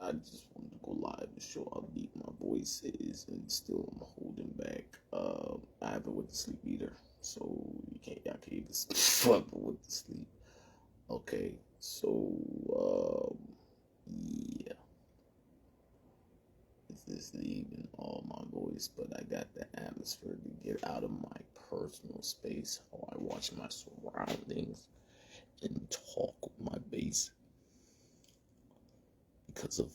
I just wanted to go live and show how deep my voice is, and still I'm holding back. I haven't went to sleep either, so I can't even fuck with the sleep. Okay, so yeah, this is even all my voice, but I got the atmosphere to get out of my personal space. How I watch my surroundings and talk with my bass because of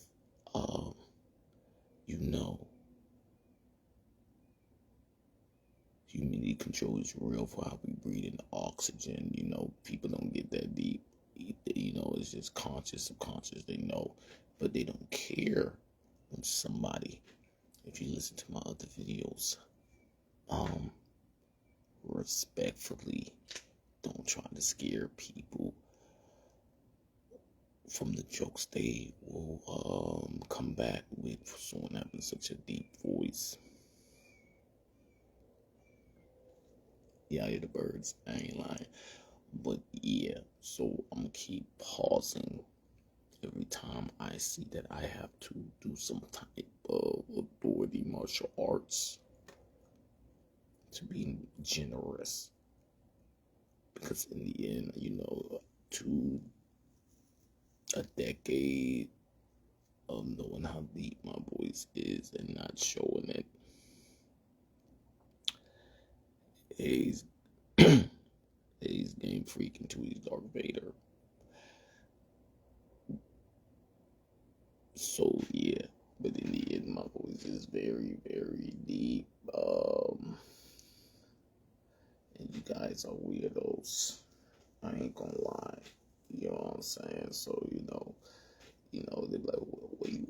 um, you know, humidity control is real for how we breathe in oxygen. You know, people don't get that deep. You know, it's just conscious, subconscious. They know, but they don't care when somebody. If you listen to my other videos, um, respectfully, don't try to scare people from the jokes they will come back with for someone having such a deep voice. Yeah, I hear the birds. I ain't lying. But yeah, so I'm gonna keep pausing every time I see that I have to do some type of authority martial arts to be generous. Because in the end, you know, to a decade of knowing how deep my voice is and not showing it, he's he's Game Freak into his Darth Vader. So yeah, but in the end, my voice is very, very deep. And you guys are weirdos. I ain't gonna lie. You know what I'm saying? So they're like,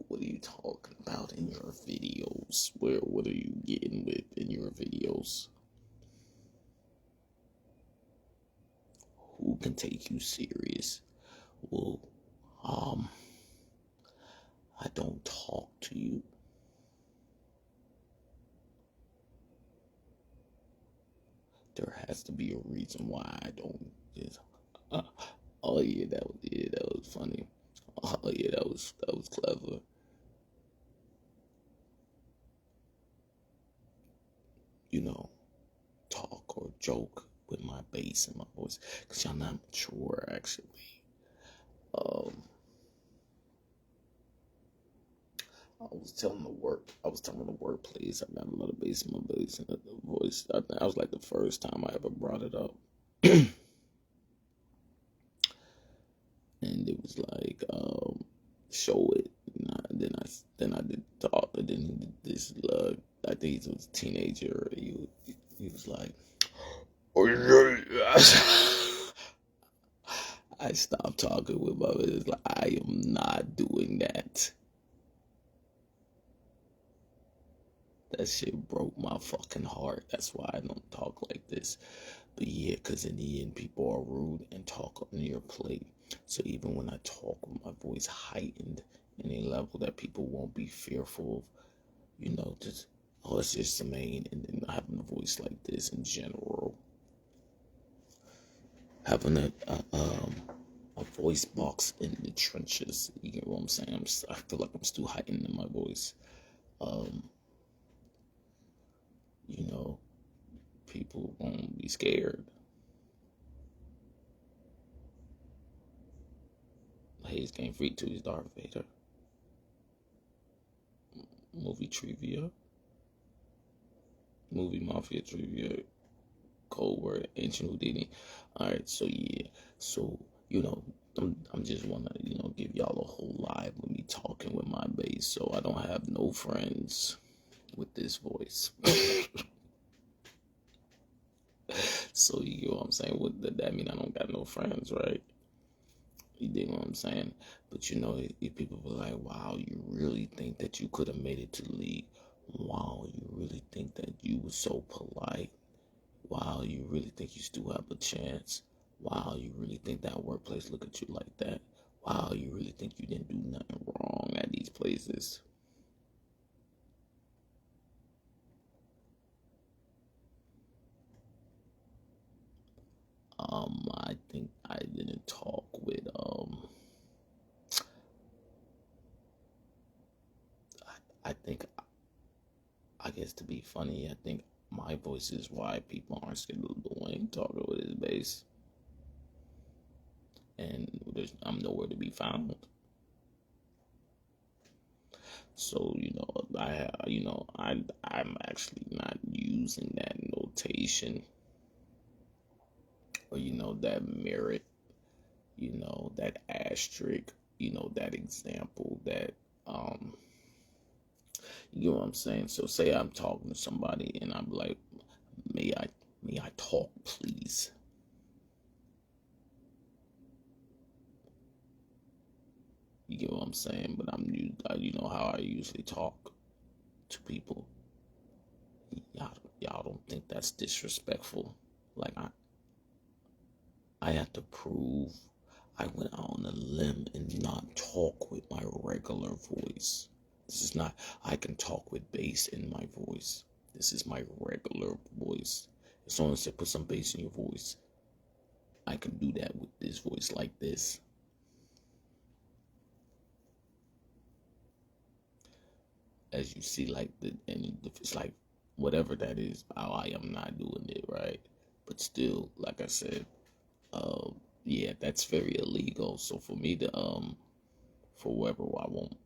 what are you talking about in your videos? What are you getting with in your videos? Who can take you serious? Well, um, I don't talk to you. There has to be a reason why I don't just. Uh, oh that was funny. Oh yeah, that was clever. You know, talk or joke with my bass and my voice, because y'all not mature actually. Um, I was telling the workplace I got a lot of bass in my bass and the voice. That was like the first time I ever brought it up. And it was like, show it. And then I did talk, and then he did this. I think he was a teenager. He was like, oh yeah. I stopped talking with my business. Like, I am not doing that. That shit broke my fucking heart. That's why I don't talk like this. But yeah, because in the end, people are rude and talk on your plate. So even when I talk with my voice heightened in a level that people won't be fearful of, just, oh, it's just the main, and then having a voice like this in general, having a voice box in the trenches. You get what I'm saying? I feel like I'm still heightened in my voice. Um, you know, people won't be scared. Hayes Game Freak to his Darth Vader. Movie trivia. Movie Mafia trivia. Code word Ancient Houdini. Alright, so yeah. So, I'm just wanna, give y'all a whole live with me talking with my bass. So I don't have no friends with this voice. So you get what I'm saying? What that mean? I don't got no friends, right? You dig what I'm saying? But if people were like, wow, you really think that you could have made it to the league? Wow, you really think that you were so polite? Wow, you really think you still have a chance? Wow, you really think that workplace look at you like that? Wow, you really think you didn't do nothing wrong at these places? I think I didn't talk with I think, I guess to be funny, I think my voice is why people aren't scared of Lil Wayne talking with his bass. And I'm nowhere to be found. So, I'm actually not using that notation or, that merit, that asterisk, that example, that, you know what I'm saying? So say I'm talking to somebody and I'm like, may I talk, please? You get what I'm saying? But you know how I usually talk to people. Y'all don't think that's disrespectful? Like I had to prove I went out on a limb and not talk with my regular voice. This is not, I can talk with bass in my voice. This is my regular voice. If someone said put some bass in your voice, I can do that with this voice like this. As you see, like, it's like, whatever that is, I am not doing it, right? But still, like I said, yeah, that's very illegal. So for me to, for whoever I won't,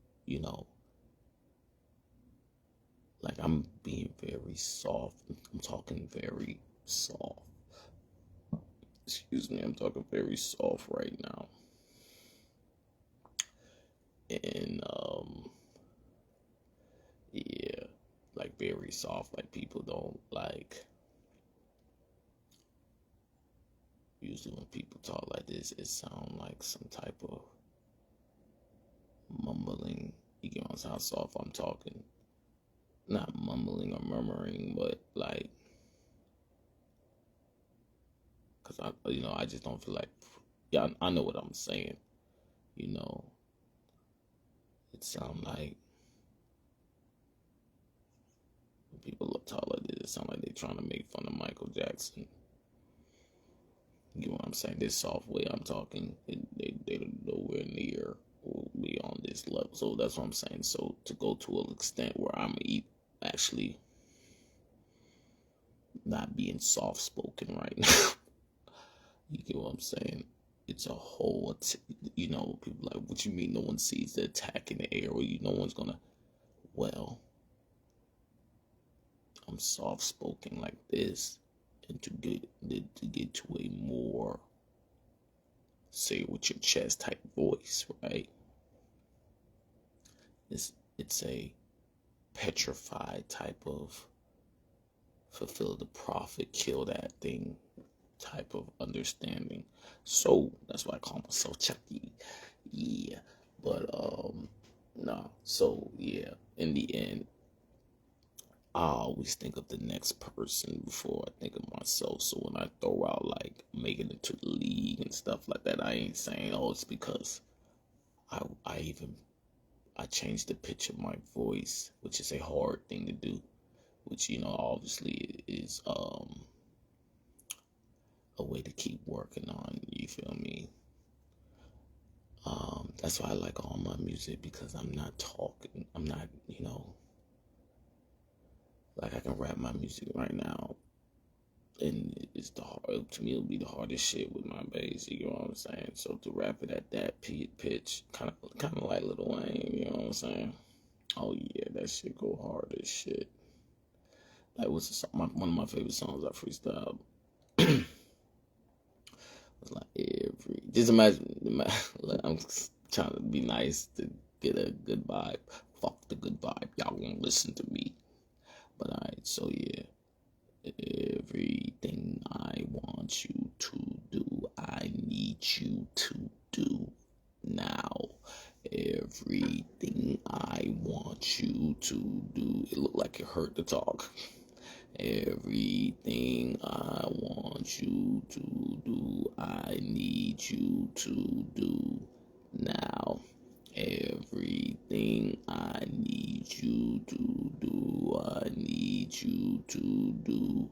like I'm being very soft. I'm talking very soft. Excuse me, I'm talking very soft right now. And, yeah, like very soft. Like people don't like, usually when people talk like this, it sounds like some type of mumbling. You get how soft I'm talking. Not mumbling or murmuring, but like, cause I just don't feel like, yeah, I know what I'm saying. It sound like when people talk like this, it sound like they trying to make fun of Michael Jackson. You know what I'm saying? This soft way I'm talking, they're nowhere near or be on this level. So that's what I'm saying. So to go to an extent where I'm actually not being soft spoken right now. You get what I'm saying? It's a whole, people like, what you mean no one sees the attack in the air, or no one's gonna, well, I'm soft spoken like this, and to get to a more, say it with your chest type voice, right? It's a petrified type of fulfill the prophet, kill that thing type of understanding. So that's why I call myself Chucky. Yeah. But no. So yeah, in the end, I always think of the next person before I think of myself. So when I throw out like making it to the league and stuff like that, I ain't saying, oh, it's because I changed the pitch of my voice, which is a hard thing to do, which obviously is a way to keep working on, you feel me? That's why I like all my music, because I'm not talking, I'm not, like I can rap my music right now, and it's to me it'll be the hardest shit with my bass, you know what I'm saying? So to rap it at that pitch, kind of like Lil Wayne, you know what I'm saying? Oh yeah, that shit go hard as shit. Like what's the song, one of my favorite songs I freestyle. It's like just imagine, like, I'm trying to be nice to get a good vibe. Fuck the good vibe. Y'all won't listen to me. But alright, so yeah. Everything I want you to do, I need you to do now. Everything I want you to do. It looked like it hurt to talk. Everything I want you to do, I need you to do now. Everything I need you to do, I need you to do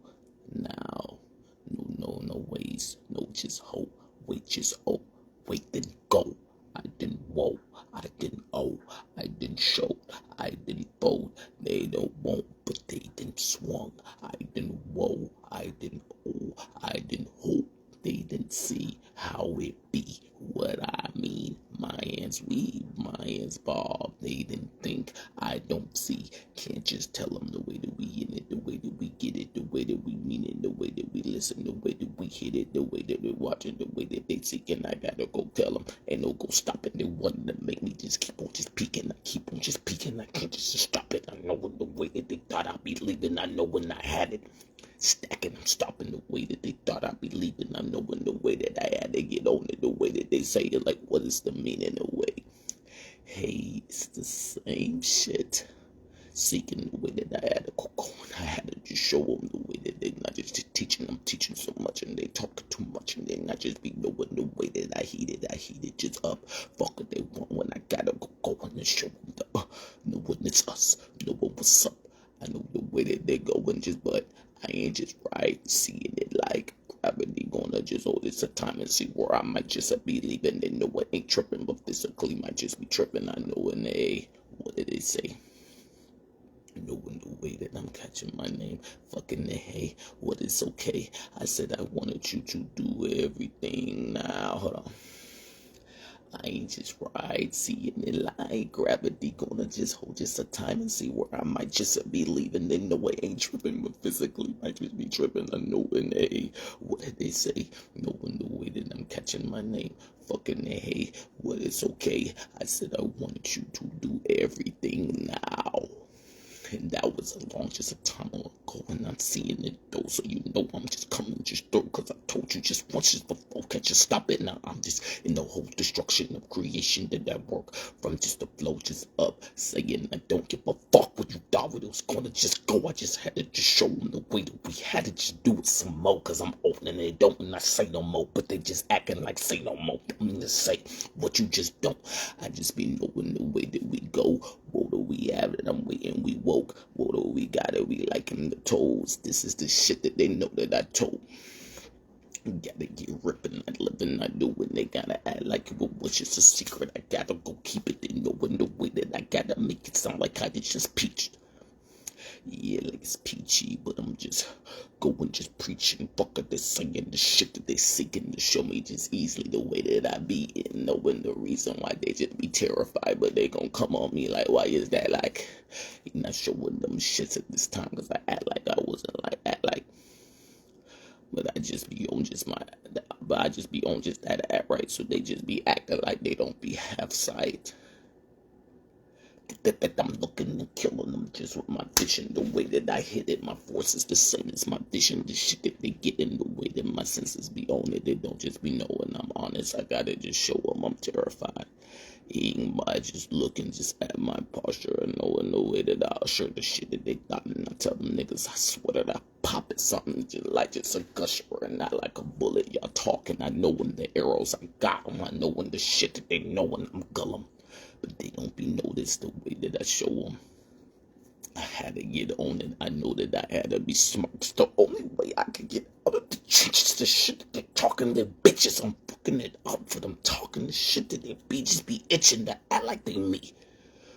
now. No ways, no just hope, wait just oh, wait then go. I didn't whoa, I didn't oh, I didn't show, I didn't bow, Bob. They didn't think I don't see. Can't just tell them the way that we in it, the way that we get it, the way that we mean it, the way that we listen, the way that we hit it, the way that we watch it, the way that they seek. And I gotta go tell them, and no go stop it. They wanted to make me just keep on just peeking. I keep on just peeking. I can't just stop it. I know the way that they thought I'd be leaving. I know when I had it. Stacking, I'm stopping the way that they thought I'd be leaving. I know in the way that I had to get on it, the way that they say it, like, what is the meaning of way? Hey, it's the same shit. Seeking the way that I had to go on. I had to just show them the way that they not just teaching them, teaching so much, and they talking too much, and they not just be knowing the way that I heat it just up. Fuck what they want when I gotta go on and show them the, knowing it's us, knowing what's up. I know the way that they going just, but I ain't just right seeing it like gravity gonna just hold this a time and see where I might just be leaving. They know I ain't tripping, but physically might just be tripping. I know in the what did they say? Knowing the way that I'm catching my name, fucking the hey, what is okay? I said I wanted you to do everything now. Hold on. I ain't just right seeing it like gravity gonna just hold just a time and see where I might just be leaving. They know I ain't tripping, but physically might just be tripping. I know in a what did they say? Knowing the way that I'm catching my name, fucking the hey, what is okay? I said I wanted you to do everything now. And that was a long just a time ago, and I'm seeing it though, so you know I'm just coming just through, cause I told you just once just before, can't just stop it now. I'm just in the whole destruction of creation that I work from just the flow just up, saying I don't give a fuck what you thought it was gonna just go. I just had to just show them the way that we had to just do it some more, cause I'm opening it, don't not say no more, but they just acting like say no more. I mean to say what you just don't. I just be knowing the way that we go, what do we have it, I'm waiting, we woke. What do we got it? We liking the toes. This is the shit that they know that I told. Gotta get ripping, not living, not doing. They gotta act like it was just a secret. I gotta go keep it. They know in the way that I gotta make it sound like I just peached. Yeah, like it's peachy, but I'm just going, just preaching. Fuck it, they saying the shit that they seeking to show me just easily the way that I be. And knowing the reason why they just be terrified, but they gon' come on me like, why is that? Like, you're not showing them shits at this time, cause I act like I wasn't like, act like. But I just be on just but I just be on just that act right. So they just be acting like they don't be half sight. That I'm looking and killing them just with my vision. The way that I hit it, my force is the same as my vision. The shit that they get in the way that my senses be on it. They don't just be knowing I'm honest. I gotta just show them I'm terrified. Eating by just looking just at my posture and knowing the way that I'll show the shit that they thought. And I tell them niggas, I swear that I pop it something just a gusher and not like a bullet. Y'all talking, I know when the arrows I got them. I know when the shit that they know when I'm gull 'em. But they don't be noticed the way that I show them. I had to get on it. I know that I had to be smart. It's the only way I could get out of the trenches. The shit that they talking, their bitches. I'm fucking it up for them talking the shit that they be just be itching to act like they me.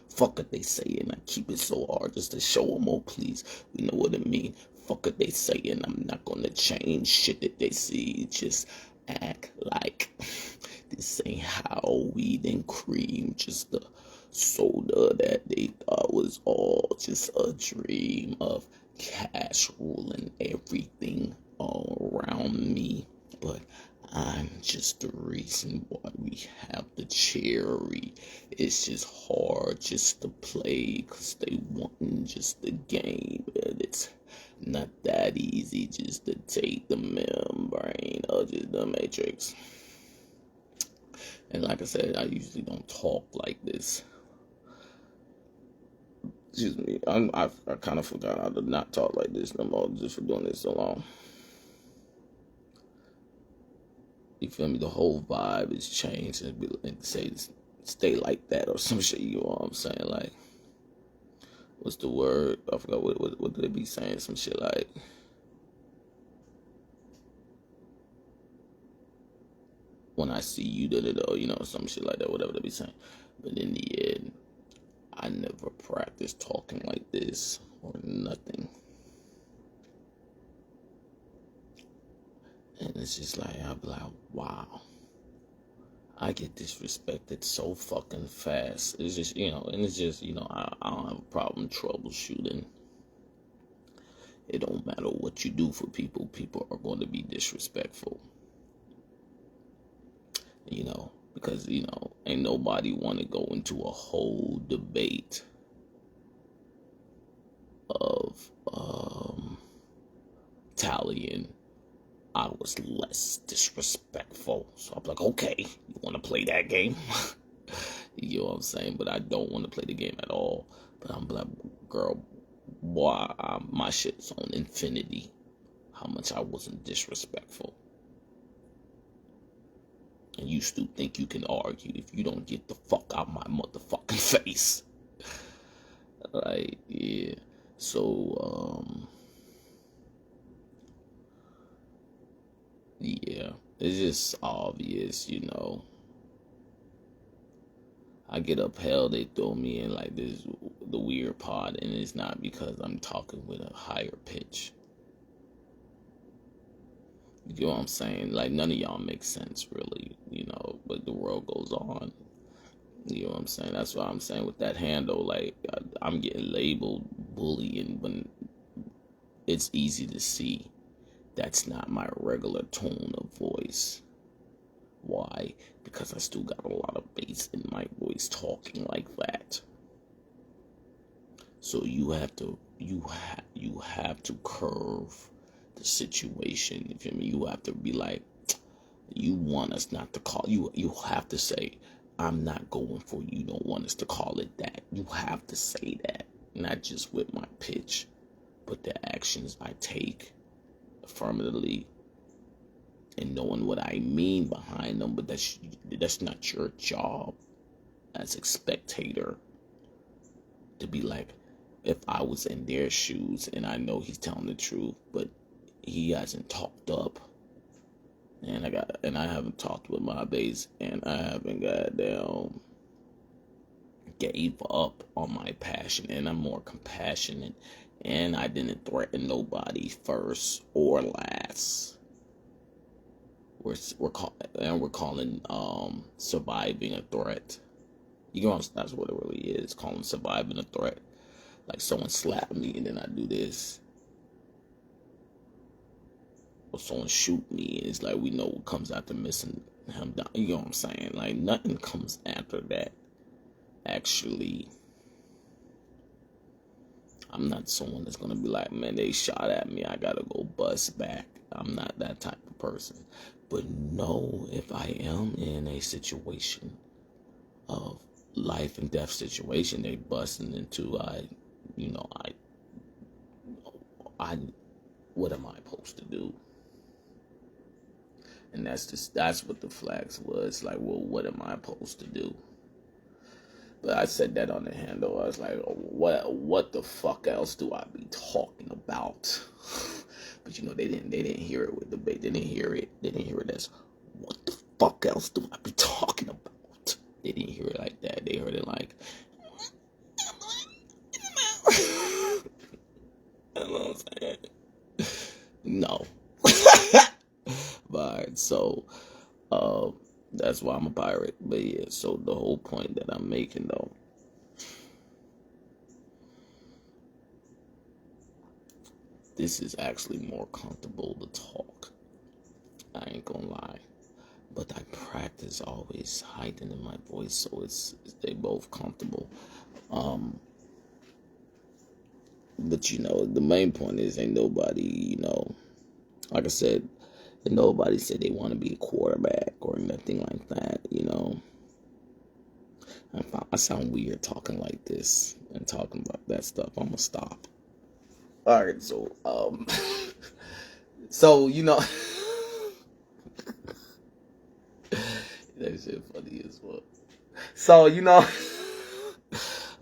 Fuck what they saying. I keep it so hard just to show them, oh please. We know what it mean. Fuck what they saying. I'm not gonna change shit that they see. Just act like this ain't how weed and cream. Just the soda that they thought was all just a dream of cash ruling everything around me. But I'm just the reason why we have the cherry. It's just hard just to play because they want just the game. And it's not that easy just to take the membrane of just the matrix. And like I said, I usually don't talk like this. Excuse me. I kind of forgot how to not talk like this no more just for doing this so long. You feel me? The whole vibe is changed and say stay like that or some shit. You know what I'm saying? Like, what's the word? I forgot what they be saying. Some shit like, when I see you, you know, some shit like that. Whatever they be saying. But in the end, I never practiced talking like this or nothing. And it's just like, I'll be like, wow. I get disrespected so fucking fast. It's just, and it's just, I don't have a problem troubleshooting. It don't matter what you do for people. People are going to be disrespectful. Because, ain't nobody want to go into a whole debate of tallying. I was less disrespectful. So I'm like, okay, you want to play that game? You know what I'm saying? But I don't want to play the game at all. But I'm like, girl, boy, my shit's on infinity. How much I wasn't disrespectful. And you still think you can argue if you don't get the fuck out my motherfucking face. Like, yeah. So, yeah. It's just obvious, I get upheld, they throw me in like this, the weird part, and it's not because I'm talking with a higher pitch. You know what I'm saying? Like, none of y'all make sense, really, but the world goes on. You know what I'm saying? That's what I'm saying with that handle. Like, I'm getting labeled bullying when it's easy to see that's not my regular tone of voice. Why? Because I still got a lot of bass in my voice talking like that. So you have to curve the situation. If you mean, you have to be like, you want us not to call you. You have to say, I'm not going for you. Don't want us to call it that. You have to say that, not just with my pitch, but the actions I take affirmatively and knowing what I mean behind them. But that's not your job as a spectator to be like, if I was in their shoes and I know he's telling the truth, but he hasn't talked up, and I haven't talked with my base, and I haven't gave up on my passion, and I'm more compassionate, and I didn't threaten nobody first or last. We're calling surviving a threat. That's what it really is, calling surviving a threat. Like someone slapped me and then I do this. Or someone shoot me and it's like we know what comes after missing him down. You know what I'm saying? Like nothing comes after that. Actually, I'm not someone that's gonna be like, man, they shot at me, I gotta go bust back. I'm not that type of person. But no, if I am in a situation of life and death situation, they busting into, what am I supposed to do? And that's what the flags was. Like, well, what am I supposed to do? But I said that on the handle. I was like, what the fuck else do I be talking about? But they didn't hear it with the bait. They didn't hear it as, what the fuck else do I be talking about? They didn't hear it like that. They heard it like, you know what I'm saying? No. But so that's why I'm a pirate. But yeah, so the whole point that I'm making though, this is actually more comfortable to talk. I ain't gonna lie. But I practice always heightening my voice so they both comfortable. But the main point is ain't nobody, like I said, and nobody said they want to be a quarterback or nothing like that, I sound weird talking like this and talking about that stuff. I'm gonna stop. All right, so so that shit funny as well. So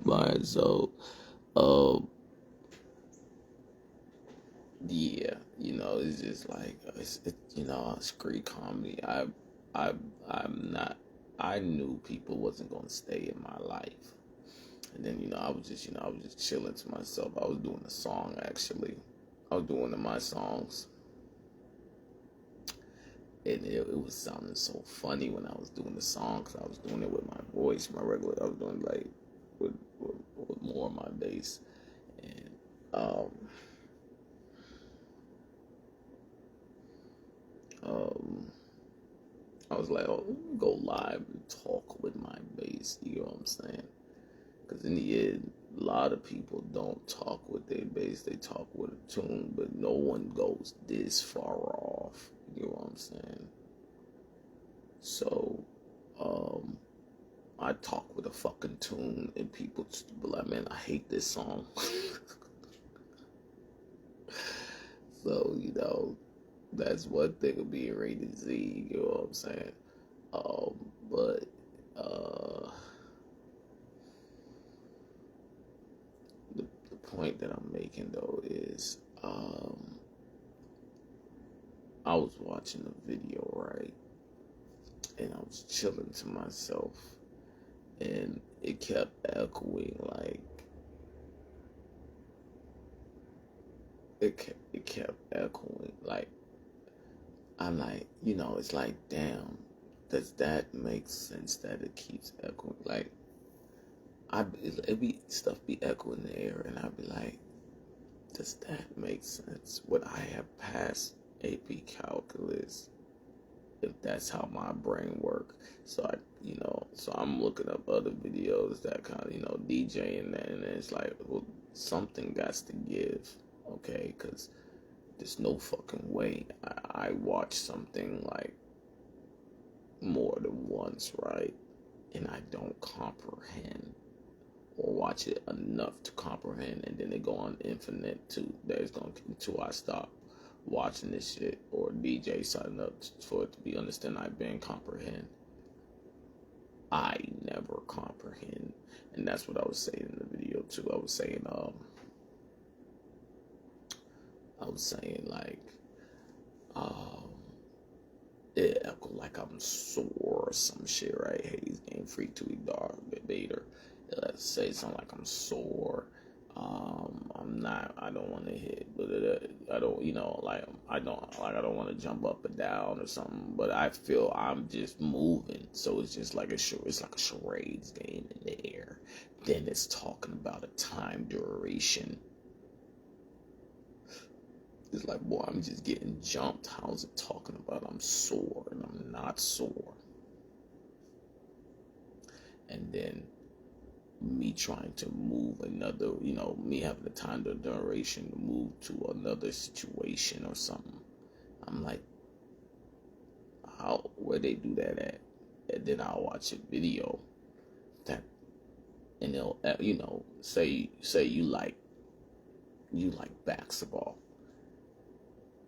alright, so yeah, it's just like it's great comedy. I knew people wasn't gonna stay in my life, and then I was just chilling to myself. I was doing a song actually. I was doing one of my songs, And it was sounding so funny when I was doing the song, because I was doing it with my voice, my regular. I was doing like with more of my bass, and um, um, I was like, oh, let me go live and talk with my bass. You know what I'm saying? Because in the end, a lot of people don't talk with their bass. They talk with a tune, but no one goes this far off. You know what I'm saying? So, I talk with a fucking tune, and people be like, man, I hate this song. So, that's one thing of being rated Z, you know what I'm saying? But, the point that I'm making, though, is, I was watching a video, right? And I was chilling to myself, and it kept echoing, like, it kept echoing, like, I'm like, it's like, damn, does that make sense that it keeps echoing? Like, stuff be echoing in the air, and I'd be like, does that make sense? Would I have passed AP Calculus if that's how my brain works? So so I'm looking up other videos that kind of, DJ and that, and it's like, well, something got to give, okay? Because there's no fucking way I watch something like more than once, right? And I don't comprehend or watch it enough to comprehend, and then they go on infinite too. There's going until I stop watching this shit, or DJ signing up for it to be understand I been comprehend. I never comprehend, and that's what I was saying in the video too. I was saying like, it echo like I'm sore or some shit, right? Hey, he's getting free to eat dog later. Let's say something like I'm sore. I don't want to hit, but I don't, I don't want to jump up and down or something, but I feel I'm just moving. So it's just like it's like a charades game in the air. Then it's talking about a time duration. It's like, boy, I'm just getting jumped. How's it talking about I'm sore and I'm not sore? And then me trying to move another, me having the time, the duration to move to another situation or something. I'm like, where they do that at? And then I'll watch a video that, and they'll, say you like basketball.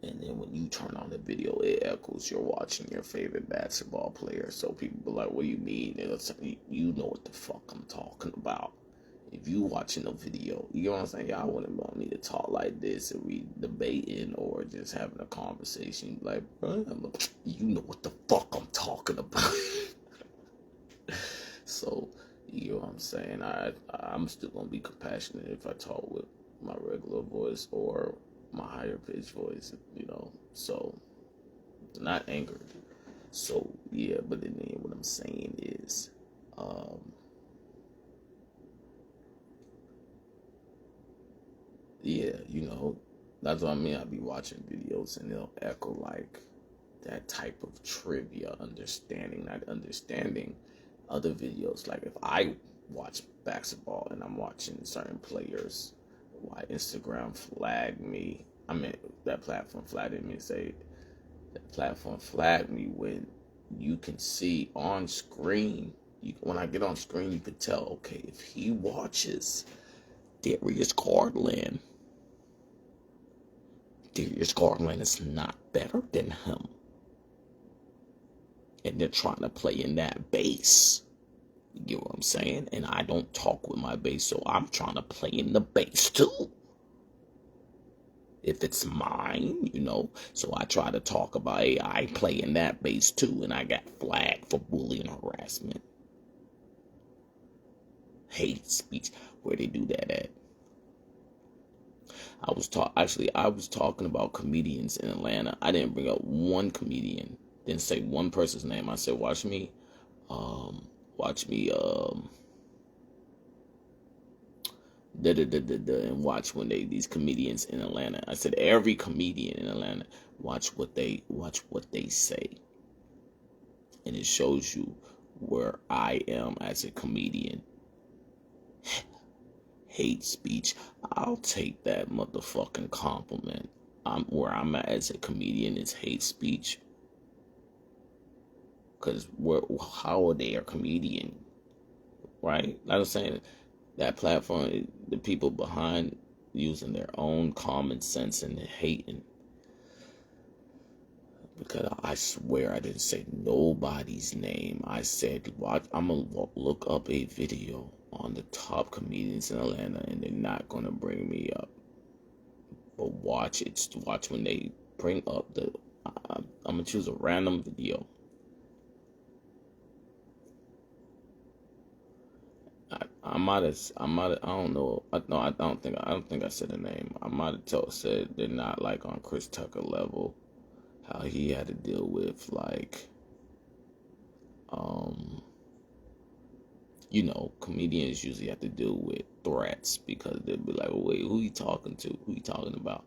And then when you turn on the video, it echoes you're watching your favorite basketball player. So people be like, what do you mean? And you know what the fuck I'm talking about. If you watching a video, you know what I'm saying? Y'all wouldn't want me to talk like this and we debating or just having a conversation. Like, bro, you know what the fuck I'm talking about. So, you know what I'm saying? I'm still going to be compassionate if I talk with my regular voice or my higher pitched voice, so not angered. So yeah, but then what I'm saying is, yeah, that's what I mean. I'll be watching videos and they'll echo like that type of trivia, not understanding other videos. Like if I watch basketball and I'm watching certain players, why Instagram flagged me. I mean, that platform flagged me and say, that platform flagged me when you can see on screen. When I get on screen, you can tell, okay, if he watches Darius Garland is not better than him. And they're trying to play in that bass. You get what I'm saying? And I don't talk with my bass, so I'm trying to play in the bass too. If it's mine, So I try to talk about, hey, I play in that bass too, and I got flagged for bullying harassment. Hate speech. Where they do that at? I was talking about comedians in Atlanta. I didn't bring up one comedian Didn't say one person's name. I said, watch me, watch me, and watch when these comedians in Atlanta. I said every comedian in Atlanta, watch what they say, and it shows you where I am as a comedian. Hate speech. I'll take that motherfucking compliment. Where I'm at as a comedian is hate speech. Cause how are they a comedian, right? Like I'm saying, that platform, the people behind using their own common sense and hating. Because I swear I didn't say nobody's name. I said, watch, I'm going to look up a video on the top comedians in Atlanta, and they're not going to bring me up. But watch it. Watch when they bring up the... I'm going to choose a random video. I don't know. I don't think I said the name. I might have said they're not like on Chris Tucker level. How he had to deal with like, comedians usually have to deal with threats because they'll be like, well, wait, who you talking to? Who you talking about?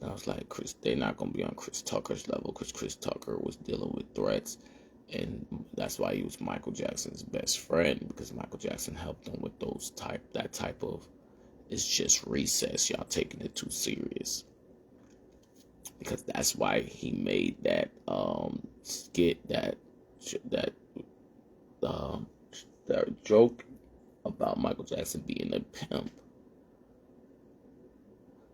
And I was like, they're not gonna be on Chris Tucker's level because Chris Tucker was dealing with threats, and that's why he was Michael Jackson's best friend, because Michael Jackson helped him with that type of, it's just recess. Y'all taking it too serious. Because that's why he made that skit, that joke about Michael Jackson being a pimp.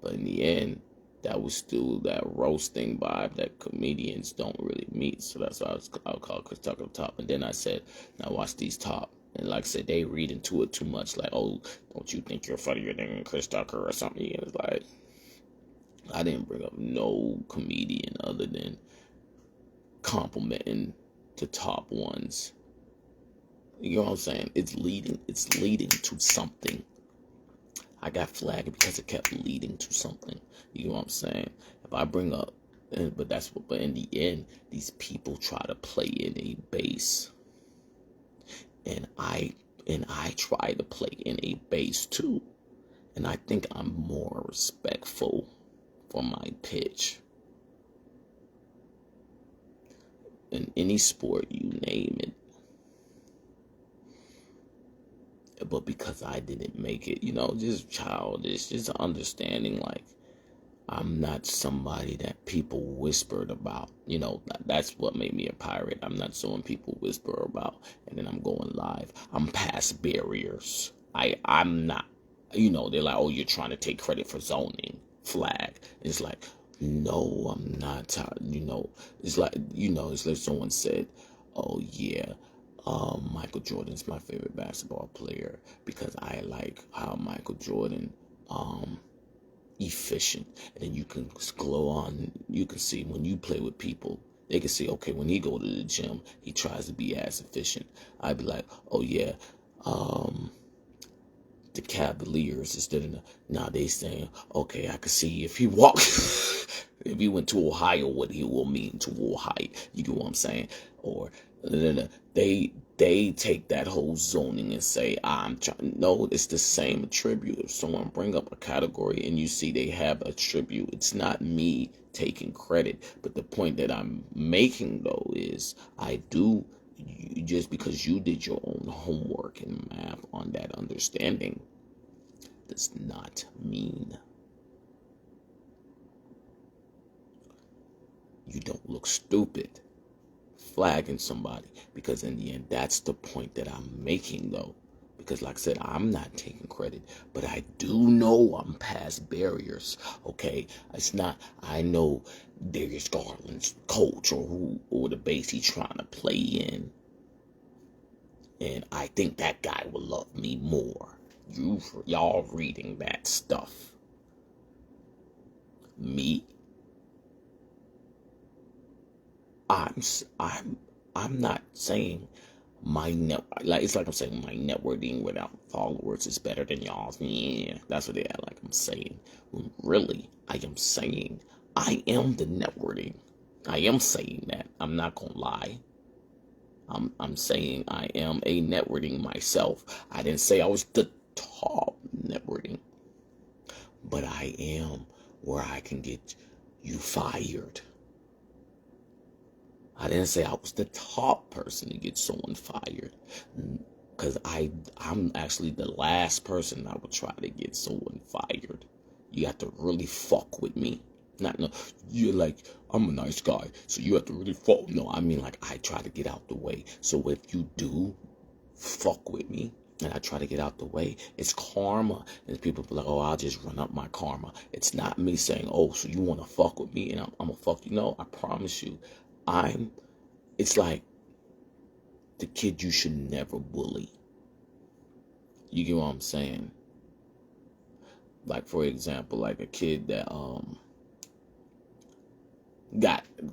But in the end, that was still that roasting vibe that comedians don't really meet. So that's why I'll call Chris Tucker top. And then I said, now watch these top. And like I said, they read into it too much. Like, oh, don't you think you're funnier than Chris Tucker or something? And it's like, I didn't bring up no comedian other than complimenting the top ones. You know what I'm saying? It's leading to something. I got flagged because it kept leading to something. You know what I'm saying? If I bring up, but in the end, these people try to play in a base, and I try to play in a base too, and I think I'm more respectful for my pitch. In any sport, you name it. But because I didn't make it, just childish, just understanding, like, I'm not somebody that people whispered about. That's what made me a pirate. I'm not someone people whisper about, and then I'm going live. I'm past barriers. I'm not, they're like, oh, you're trying to take credit for zoning. Flag. It's like, no, I'm not. It's like someone said, oh, yeah, Michael Jordan's my favorite basketball player because I like how Michael Jordan, efficient. And then you can glow on, you can see when you play with people, they can see, okay, when he go to the gym, he tries to be as efficient. I'd be like, oh yeah, the Cavaliers instead of now they saying, okay, I can see if he walked, if he went to Ohio, what he will mean to Ohio. You get what I'm saying? Or they take that whole zoning and say, I'm trying. No, it's the same attribute. If someone bring up a category and you see they have a attribute, it's not me taking credit. But the point that I'm making though is just because you did your own homework and math on that understanding does not mean you don't look stupid flagging somebody, because in the end, that's the point that I'm making though. Because like I said, I'm not taking credit, but I do know I'm past barriers. Okay, it's not. I know Darius Garland's coach or the base he's trying to play in, and I think that guy will love me more. Y'all reading that stuff. Me, I'm not saying my it's like I'm saying my networking without followers is better than y'all's. Yeah, that's what they act like I'm saying. When really, I am saying I am the networking. I am saying that. I'm not gonna lie. I'm saying I am a networking myself. I didn't say I was the top networking, but I am where I can get you fired. I didn't say I was the top person to get someone fired, because I'm actually the last person I would try to get someone fired. You have to really fuck with me. Not no, you're like, I'm a nice guy, so you have to really fuck. No, I mean like I try to get out the way. So if you do fuck with me and I try to get out the way, it's karma. And people be like, oh, I'll just run up my karma. It's not me saying, oh, so you want to fuck with me and I'm gonna fuck you. No, I promise you, it's like the kid you should never bully. You get what I'm saying? Like, for example, like a kid that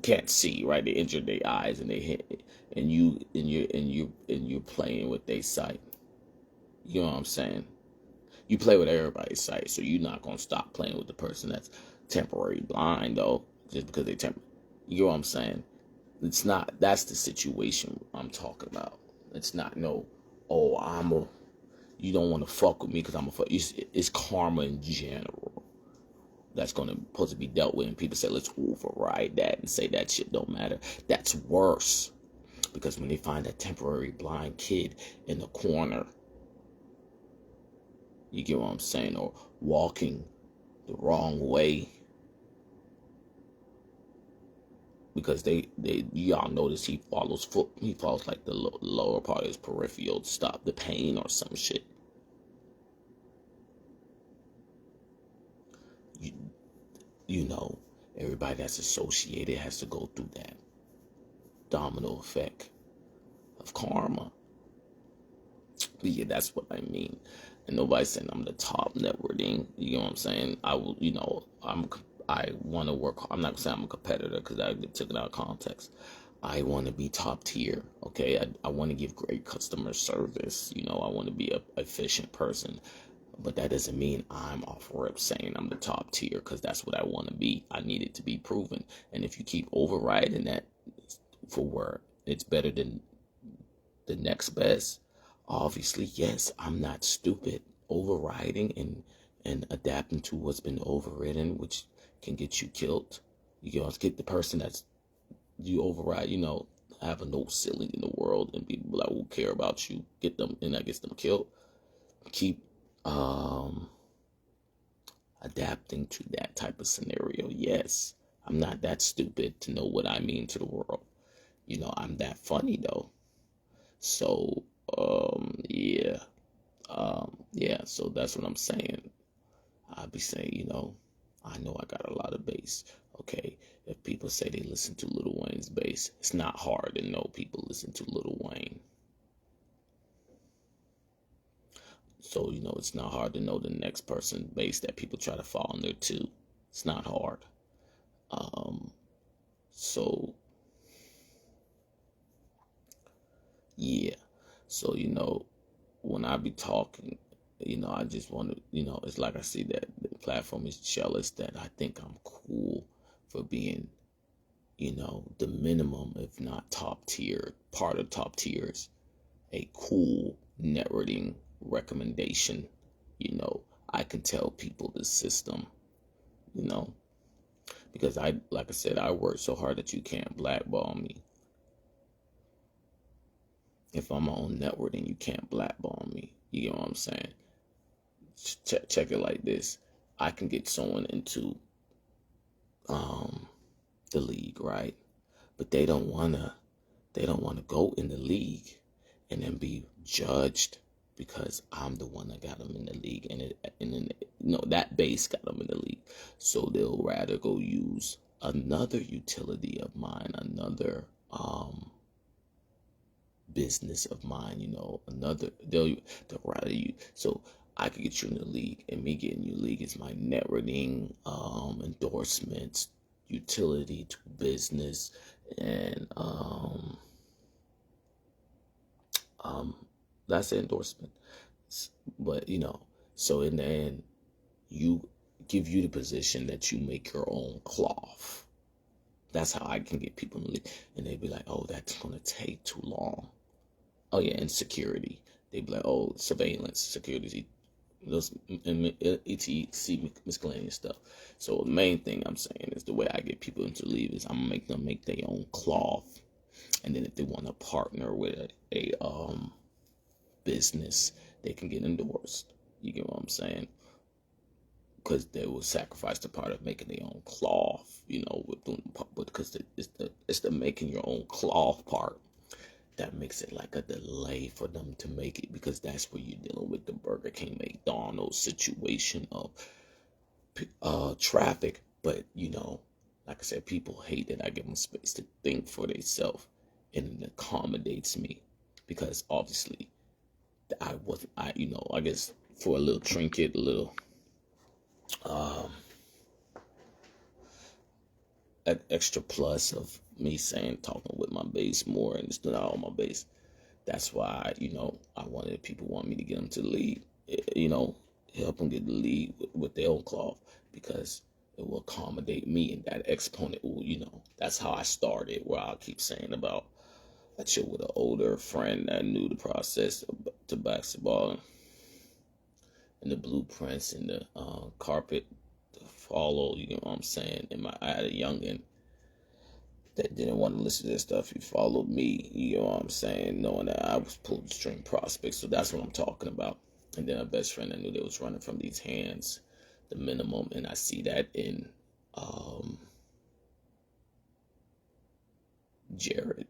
can't see, right? They injured their eyes and they hit, and you're playing with their sight. You know what I'm saying? You play with everybody's sight, so you're not gonna stop playing with the person that's temporary blind though, just because they You know what I'm saying? It's not. That's the situation I'm talking about. It's not no. Oh, you don't want to fuck with me because I'm a fuck. It's karma in general that's supposed to be dealt with, and people say let's override that and say that shit don't matter. That's worse, because when they find a temporary blind kid in the corner, you get what I'm saying, or walking the wrong way, because y'all notice he follows like the lower part of his peripheral to stop the pain or some shit. You know, everybody that's associated has to go through that domino effect of karma. But yeah, that's what I mean. And nobody's saying I'm the top networking. You know what I'm saying? I will, I want to work. I'm not saying I'm a competitor because I took it out of context. I want to be top tier. Okay, I want to give great customer service. I want to be a efficient person. But that doesn't mean I'm off rip saying I'm the top tier, because that's what I want to be. I need it to be proven. And if you keep overriding that for where it's better than the next best, obviously, yes, I'm not stupid. Overriding and adapting to what's been overridden, which can get you killed. You can get the person that's you override, have a no ceiling in the world, and people that will care about you, get them, and that gets them killed. Keep adapting to that type of scenario. Yes, I'm not that stupid to know what I mean to the world. I'm that funny though. So, yeah. Yeah, so that's what I'm saying. I'll be saying, I know I got a lot of bass. Okay, if people say they listen to Lil Wayne's bass, it's not hard to know people listen to Lil Wayne. So, it's not hard to know the next person's bass that people try to fall under too. It's not hard. So, yeah. So, when I be talking, I just want to, it's like I see that the platform is jealous that I think I'm cool for being, the minimum, if not top tier, part of top tiers, a cool networking recommendation. I can tell people the system, because like I said, I work so hard that you can't blackball me. If I'm on networking, you can't blackball me. You get what I'm saying? Check it like this. I can get someone into the league, right? But they don't wanna go in the league and then be judged because I'm the one that got them in the league, and then that base got them in the league. So they'll rather go use another utility of mine, another business of mine, they'll rather you. So I could get you in the league, and me getting you league is my networking, endorsements, utility to business, and that's an endorsement. But so in the end, give you the position that you make your own cloth. That's how I can get people to leave. And they'd be like, oh, that's going to take too long. Oh, yeah, and security. They'd be like, oh, surveillance, security, those etc. miscellaneous stuff. So the main thing I'm saying is the way I get people into leave is I'm going to make them make their own cloth. And then if they want to partner with a business, they can get endorsed. You get what I'm saying? Because they will sacrifice the part of making their own cloth, with doing, but because it's the making your own cloth part that makes it like a delay for them to make it, because that's where you're dealing with the Burger King McDonald's situation of traffic. But like I said, people hate that I give them space to think for themselves, and it accommodates me, because obviously I guess for a little trinket, a little an extra plus of me saying talking with my base more and it's not all my base. That's why I wanted people want me to get them to lead, help them get the lead with their own cloth, because it will accommodate me, and that exponent will, that's how I started. Where I keep saying about I chill with an older friend that knew the process to basketball and the blueprints and the carpet to follow. You know what I'm saying? And I had a youngin that didn't want to listen to this stuff. He followed me. You know what I'm saying? Knowing that I was pulling string prospects. So that's what I'm talking about. And then a best friend I knew that was running from these hands, the minimum, and I see that in Jared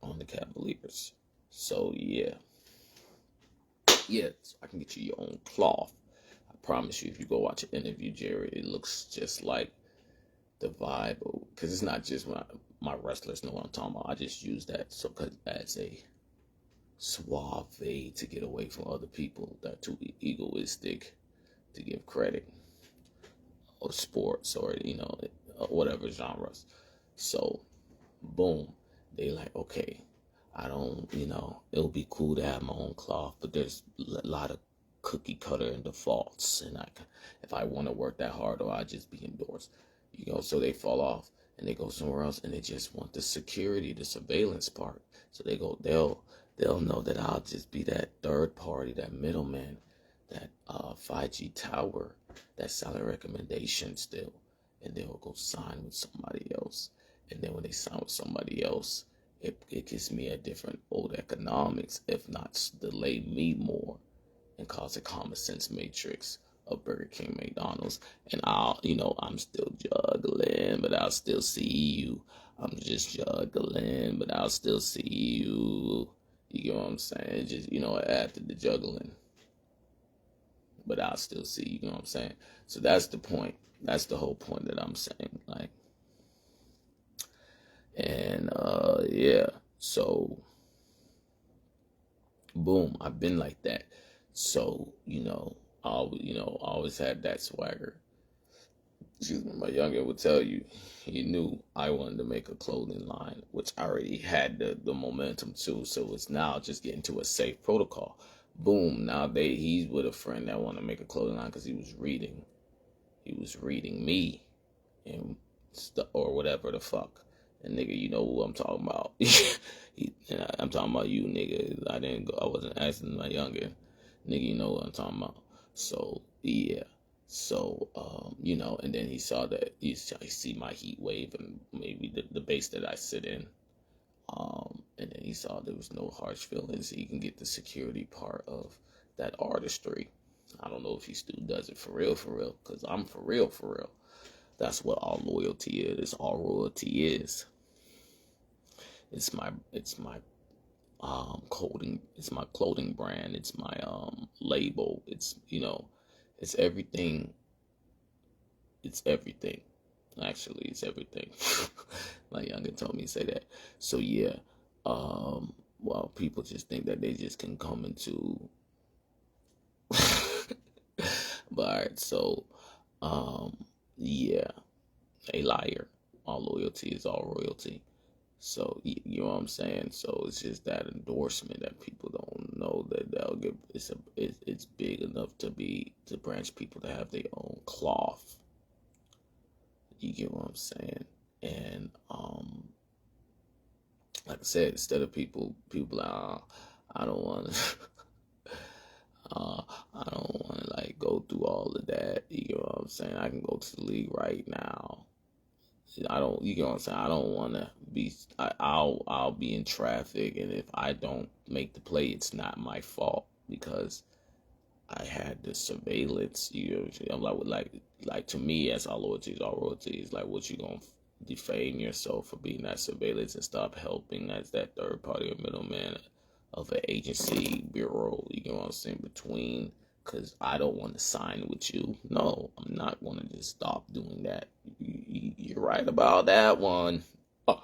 on the Cavaliers. So yeah. Yeah, so I can get you your own cloth. I promise you, if you go watch an interview, Jared, it looks just like the vibe, because it's not just when my wrestlers know what I'm talking about. I just use that as a suave to get away from other people that are too egoistic to give credit, or sports, or whatever genres. So boom, they like, okay, I don't, it'll be cool to have my own cloth, but there's a lot of cookie cutter and defaults, and if I want to work that hard, or I just be endorsed, so they fall off and they go somewhere else, and they just want the security, the surveillance part. So they'll know that I'll just be that third party, that middleman, that 5G tower, that salary recommendation still, and they'll go sign with somebody else. And then when they sign with somebody else, it gives me a different old economics, if not delay me more, and cause a common sense matrix of Burger King, McDonald's. And I'm still juggling, but I'll still see you. I'm just juggling, but I'll still see you. You get what I'm saying? Just, after the juggling, but I'll still see you. You know what I'm saying? So that's the point. That's the whole point that I'm saying. Like, and yeah, so boom, I've been like that. So I always had that swagger. Excuse me, my youngin would tell you he knew I wanted to make a clothing line, which I already had the momentum to. So it's now just getting to a safe protocol. Boom, now he's with a friend that wanted to make a clothing line because he was reading me and or whatever the fuck. And nigga, you know who I'm talking about. I'm talking about you, nigga. I wasn't asking my younger. Nigga, you know what I'm talking about. So, yeah. So, and then he saw that, he see my heat wave and maybe the base that I sit in. And then he saw there was no harsh feelings. He can get the security part of that artistry. I don't know if he still does it for real, because I'm for real. That's what all loyalty is. It's all royalty is. It's my clothing. It's my clothing brand. It's my label. It's it's everything. It's everything. Actually, it's everything. My younger told me to say that. So yeah. Well, people just think that they just can come into. But alright, so yeah, ALIAR. All loyalty is all royalty. So you know what I'm saying. So it's just that endorsement that people don't know that they'll give. It's big enough to branch people to have their own cloth. You get what I'm saying. And like I said, instead of people like, I don't want to. Uh, I don't want to like go through all of that. You know what I'm saying? I can go to the league right now. I don't. You know what I'm saying? I don't want to be. I'll be in traffic, and if I don't make the play, it's not my fault because I had the surveillance. You know, I'm like to me, as our loyalty is our royalty. Is like, what you gonna defame yourself for being that surveillance and stop helping as that third party or middleman of an agency bureau. You know what I'm saying? Between, because I don't want to sign with you. No, I'm not going to just stop doing that. You're right about that one. Oh,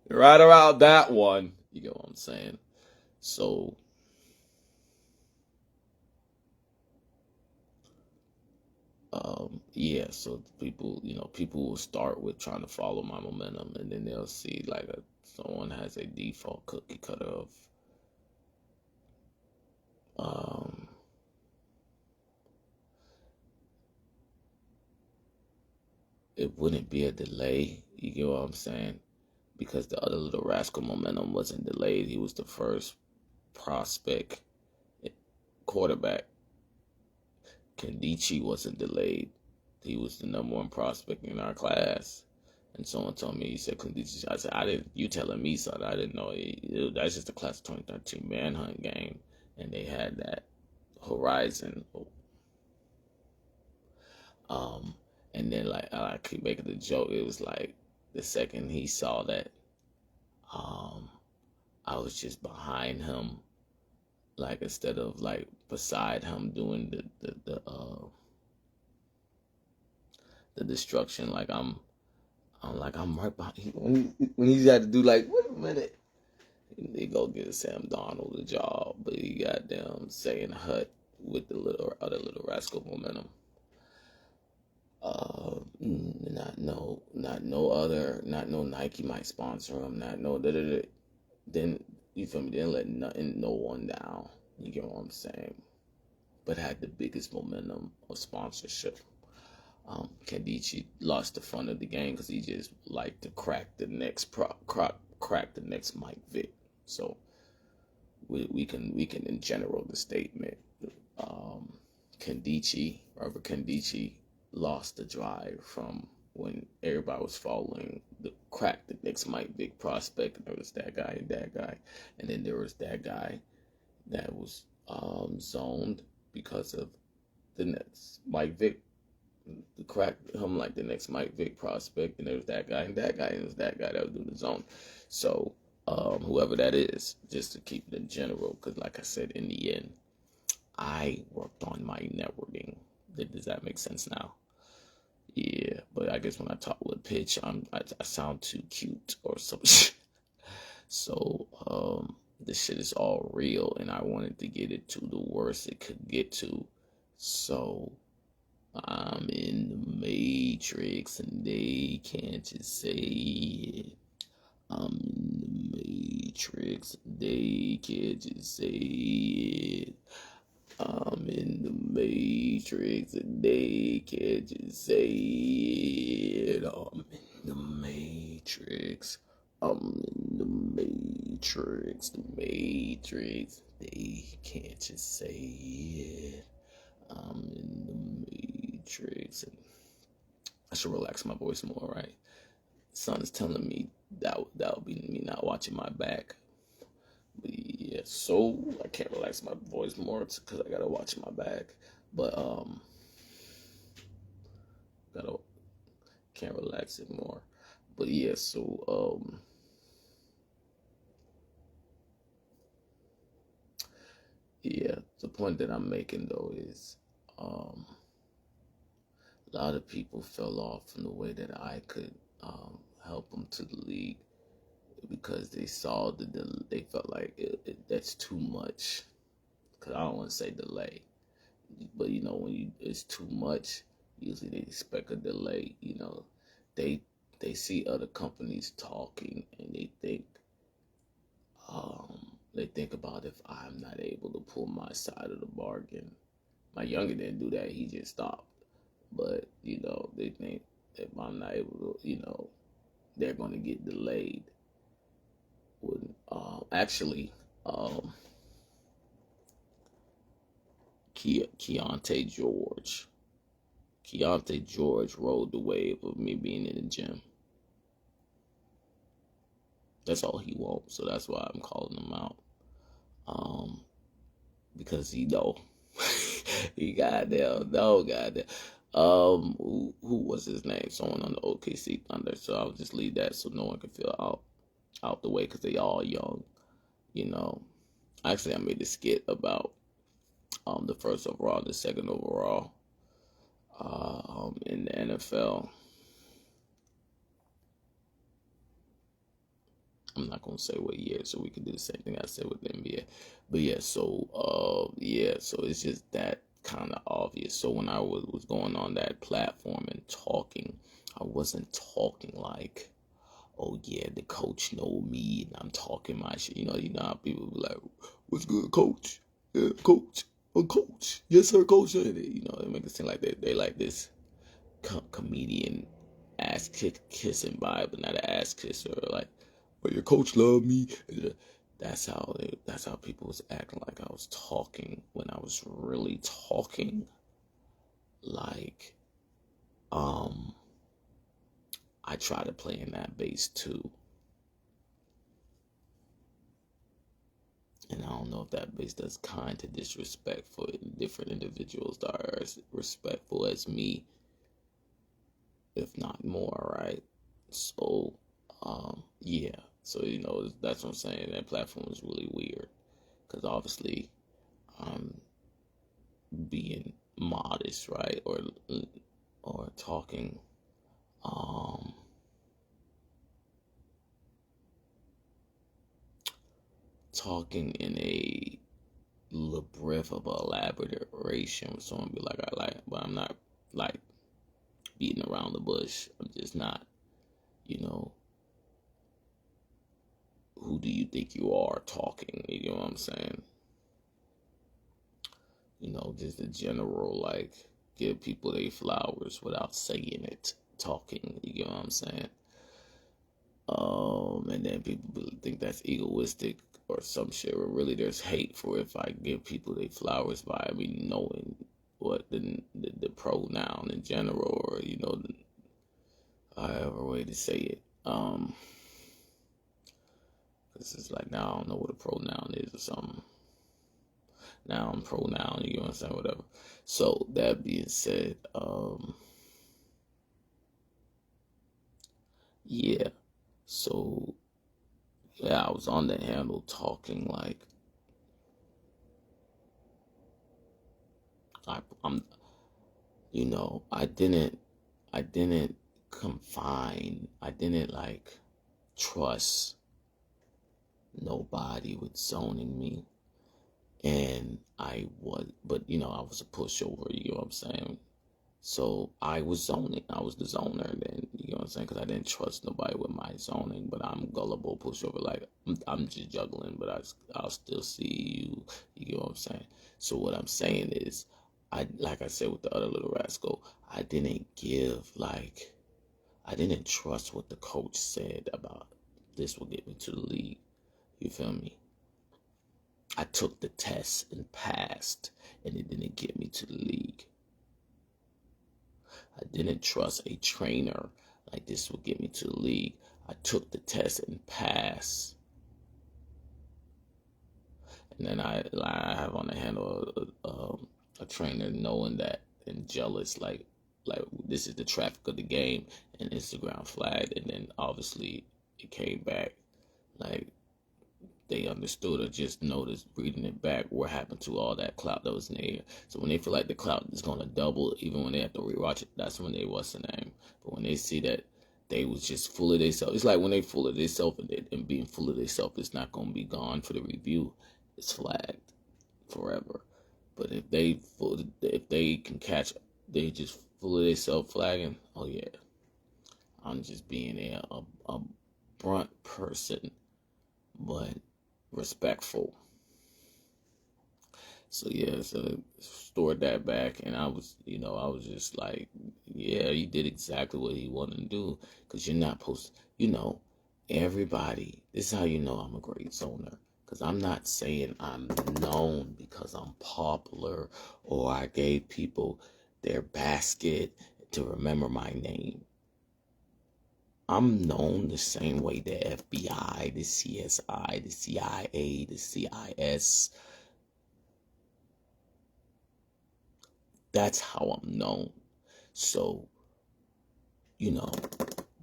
you're right about that one. You know what I'm saying? So yeah, so people will start with trying to follow my momentum, and then they'll see like someone has a default cookie cutter of um it wouldn't be a delay. You get what I'm saying? Because the other little rascal momentum wasn't delayed. He was the first prospect quarterback. Kandichi wasn't delayed. He was the number one prospect in our class. And someone told me, he said, Kandichi. I said, I didn't, you telling me something. I didn't know. That's just the class of 2013 manhunt game. And they had that horizon. Um, and then like I keep making the joke. It was like the second he saw that, um, I was just behind him, like instead of like beside him doing the destruction. Like I'm right behind when he's had to do like, wait a minute, they go get Sam Donald the job, but he got them saying Hut with the other little rascal momentum. Not no Nike might sponsor him, not no da da da. Then you feel me? Didn't let no one down. You get what I'm saying? But had the biggest momentum of sponsorship. Kandichi lost the front of the game because he just liked to crack the next crack the next Mike Vick. So we can in general the statement. Um, Robert Kandichi lost the drive from when everybody was following the crack the next Mike Vick prospect. And there was that guy and that guy, and then there was that guy that was zoned because of the next Mike Vick, the crack him like the next Mike Vick prospect, and there was that guy and that guy, and there was that guy that was doing the zone. So whoever that is, just to keep it in general, because like I said, in the end, I worked on my networking. Does that make sense now? Yeah, but I guess when I talk with pitch, I sound too cute or something. So this shit is all real, and I wanted to get it to the worst it could get to. So I'm in the Matrix, and they can't just say it. I'm in the Matrix, they can't just say it. I'm in the Matrix, and they can't just say it. I'm in the Matrix. I'm in the Matrix, they can't just say it. I'm in the Matrix. And I should relax my voice more, right? Son is telling me that would be me not watching my back. But yeah, so I can't relax my voice more because I gotta watch my back. But gotta can't relax it more. But yeah, so yeah, the point that I'm making though is a lot of people fell off from the way that I could help them to the league because they saw they felt like that's too much. Cause I don't want to say delay, but when it's too much, usually they expect a delay. They they see other companies talking and they think about if I'm not able to pull my side of the bargain. My younger didn't do that; he just stopped. But they think if I'm not able to, they're going to get delayed. When actually, um, Keontae George. Keontae George rode the wave of me being in the gym. That's all he wants, so that's why I'm calling him out. Because he know. He goddamn no goddamn. Who was his name? Someone on the OKC Thunder. So I'll just leave that so no one can feel out the way because they all young. You know. Actually, I made a skit about the first overall, the second overall in the NFL. I'm not gonna say what year, so we can do the same thing I said with the NBA. But yeah, so it's just that kind of obvious. So when I was going on that platform and talking, I wasn't talking like, oh yeah, the coach know me and I'm talking my shit. You know how people be like, what's good, coach? Yeah, coach. Oh, coach. Yes, sir, coach. You know, they make it seem like they like this comedian ass kissing vibe, but not an ass kisser. Like, but your coach loved me. That's how people was acting like I was talking when I was really talking. Like, I try to play in that bass too. And I don't know if that bass does kind to disrespect for different individuals that are as respectful as me, if not more, right? So, yeah. So, you know, that's what I'm saying. That platform is really weird. Because obviously, I'm being modest, right? Or talking, um, talking in a brief of elaboration. Someone be like, I like, but I'm not like beating around the bush. I'm just not, you know, who do you think you are talking? You know what I'm saying? You know, just the general, like, give people their flowers without saying it, talking. You know what I'm saying? And then people think that's egoistic or some shit. Or really, there's hate for if I give people their flowers by me knowing what the pronoun in general, or you know, however way to say it. Cause it's like now I don't know what a pronoun is or something. Now I'm pronoun, you know what I'm saying, whatever. So that being said, yeah. So yeah, I was on the handle talking like I'm, you know, I didn't confine, I didn't like trust nobody with zoning me. And I was, but you know, I was a pushover, you know what I'm saying? So I was zoning. I was the zoner then, you know what I'm saying? Because I didn't trust nobody with my zoning, but I'm gullible, pushover. Like, I'm just juggling, but I'll still see you, you know what I'm saying? So what I'm saying is, like I said with the other little rascal, I didn't I didn't trust what the coach said about this will get me to the league. You feel me? I took the test and passed, and it didn't get me to the league. I didn't trust a trainer like this would get me to the league. I took the test and passed. And then I have on the handle a trainer knowing that and jealous, like this is the traffic of the game, and Instagram flagged, and then obviously it came back like they understood or just noticed reading it back what happened to all that clout that was in the air. So when they feel like the clout is gonna double, even when they have to rewatch it, that's when they what's the name. But when they see that they was just full of themselves, it's like when they full of themselves and being full of themselves, it's not gonna be gone for the review. It's flagged forever. But if they can catch, they just full of themselves flagging. Oh yeah, I'm just being a brunt person, but respectful. So yeah, so stored that back, and I was just like, Yeah, he did exactly what he wanted to do. Because you're not supposed, everybody, this is how you know I'm a great zoner. Because I'm not saying I'm known because I'm popular or I gave people their basket to remember my name. I'm known the same way the FBI, the CSI, the CIA, the CIS. That's how I'm known. So,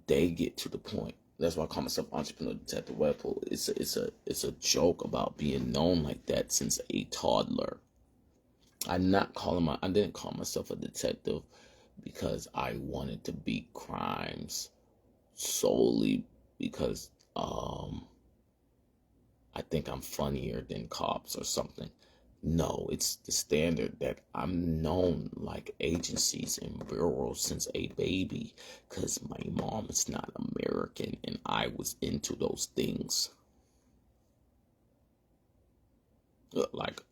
they get to the point. That's why I call myself entrepreneur detective Webpoolz. It's a joke about being known like that since a toddler. I didn't call myself a detective because I wanted to beat crimes solely because I think I'm funnier than cops or something. No, it's the standard that I'm known like agencies and bureaus since a baby because my mom is not American and I was into those things. Like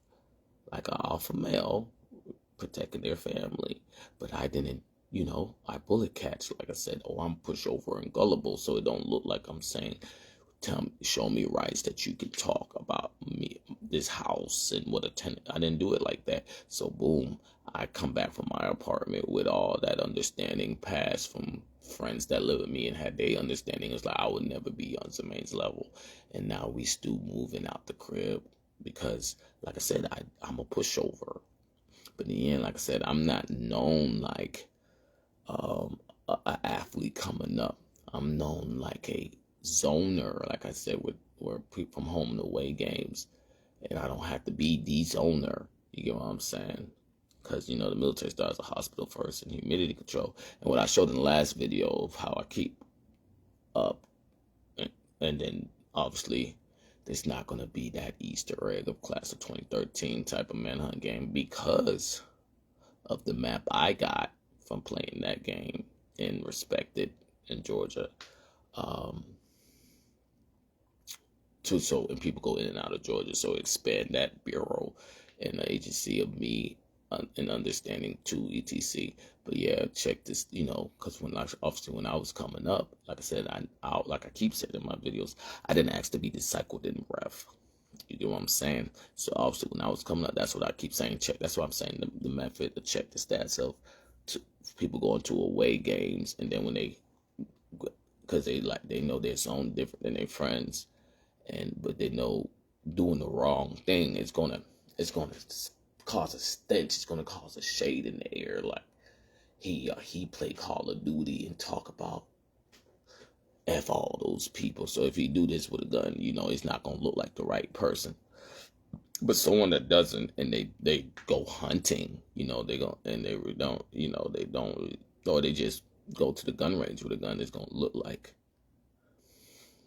an alpha male protecting their family. But I didn't, I bullet catch. Like I said, I'm pushover and gullible, so it don't look like I'm saying show me rights that you can talk about me, this house and what a tenant. I didn't do it like that. So boom, I come back from my apartment with all that understanding passed from friends that live with me and had their understanding. It's like I would never be on Zemain's level. And now we still moving out the crib because, like I said, I'm a pushover. But in the end, like I said, I'm not known like a athlete coming up. I'm known like a zoner, like I said, with where people from home and away games, and I don't have to be the zoner. You get what I'm saying? Because the military starts a hospital first and humidity control. And what I showed in the last video of how I keep up, and then obviously there's not going to be that Easter egg of class of 2013 type of manhunt game because of the map I got from playing that game and respected in Georgia. And people go in and out of Georgia, so expand that bureau and the agency of me and understanding to etc. But yeah, check this, because when I was coming up, like I said, like I keep saying in my videos, I didn't ask to be discipled in ref. You get what I'm saying? So obviously when I was coming up, that's what I keep saying. Check. That's what I'm saying. The method to check the stats of people going to away games, and then when because they know their zone different than their friends, but they know doing the wrong thing is gonna cause a stench. It's gonna cause a shade in the air. Like he play Call of Duty and talk about F all those people. So if he do this with a gun, it's not gonna look like the right person. But someone that doesn't and they go hunting, they go and they don't, they don't, or they just go to the gun range with a gun, it's gonna look like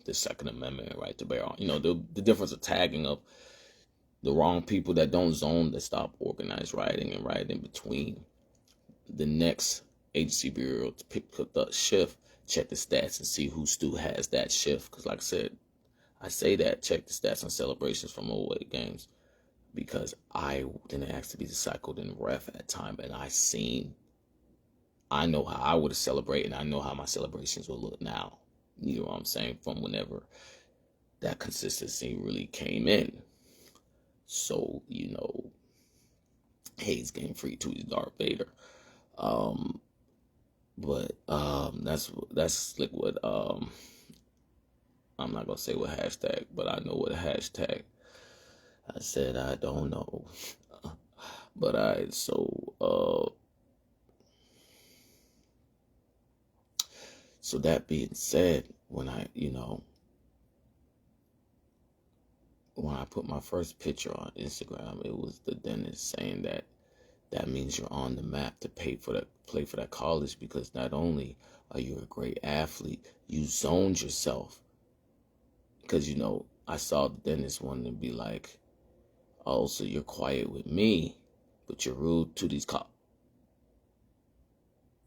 the Second Amendment right to bear arms. The difference of tagging of the wrong people that don't zone, that stop organized rioting and right in between. The next agency bureau to pick up the shift, check the stats and see who still has that shift. Because like I said, I say that, check the stats on celebrations from away games. Because I didn't ask to be recycled in ref at that time, and I know how I would have celebrated, and I know how my celebrations will look now. You know what I'm saying? From whenever that consistency really came in. So, Hayes game free to his Darth Vader. That's like what I'm not gonna say what hashtag, but I know what hashtag. I said I don't know. But so that being said, when I put my first picture on Instagram, it was the dentist saying that means you're on the map to play for that college, because not only are you a great athlete, you zoned yourself. Because I saw the dentist wanting to be like, oh, so you're quiet with me, but you're rude to these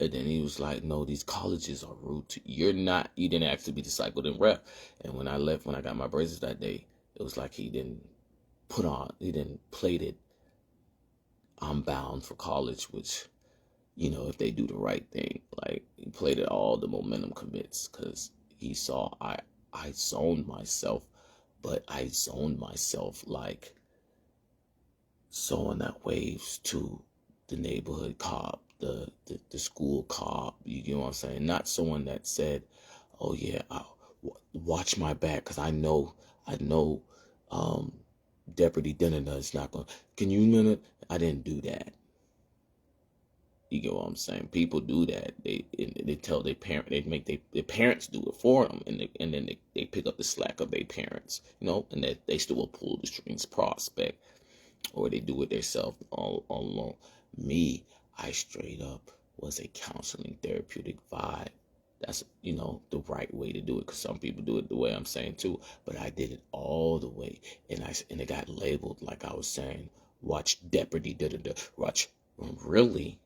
And then he was like, no, these colleges are rude to you. You didn't actually be discipled in rep. And when I left, when I got my braces that day, it was like he didn't plate it, I'm bound for college, which if they do the right thing. Like, he played it all the momentum commits, because he saw I zoned myself, but I zoned myself like sowing that waves to the neighborhood cop, the school cop. You get what I'm saying? Not someone that said, "Oh yeah, watch my back," because I know, um, Deputy Denner is not going. Can you minute? I didn't do that. You get what I'm saying? People do that. They tell their parent, their parents do it for them, and then they pick up the slack of their parents, and that they still will pull the strings prospect, or they do it themselves all along. Me, I straight up was a counseling therapeutic vibe. That's, the right way to do it, because some people do it the way I'm saying too, but I did it all the way, and it got labeled like I was saying, watch Deputy da. Watch, really.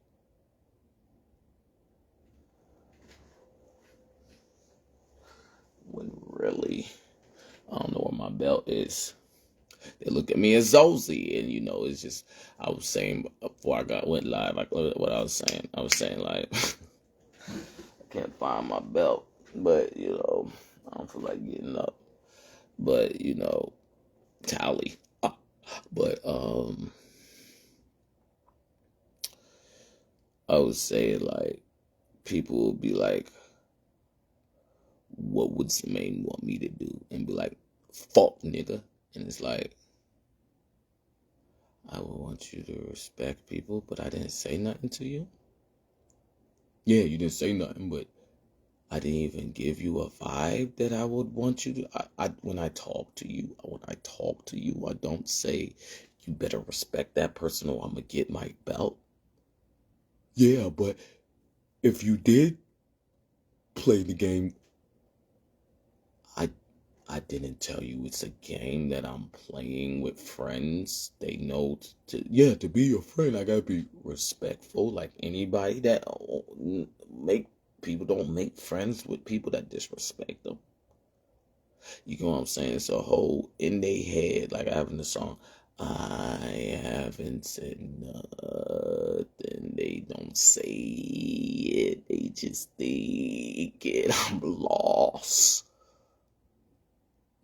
When really, I don't know where my belt is. They look at me as Zozy, and it's just, I was saying before I went live, like what I was saying. I was saying, like, I can't find my belt, but I don't feel like getting up. But tally. But I would say, like, people would be like, what would Jermaine want me to do? And be like, fuck nigga. And it's like, I would want you to respect people, but I didn't say nothing to you. Yeah, you didn't say nothing, but I didn't even give you a vibe that I would want you to. When I talk to you, I don't say you better respect that person or I'm gonna get my belt. Yeah, but if you did play the game, I I didn't tell you it's a game that I'm playing with friends. They know to be your friend, I gotta be respectful. Like anybody that make people don't make friends with people that disrespect them. You know what I'm saying? It's a whole in their head, like having the song. I haven't said nothing. They don't say it. They just think it. I'm lost.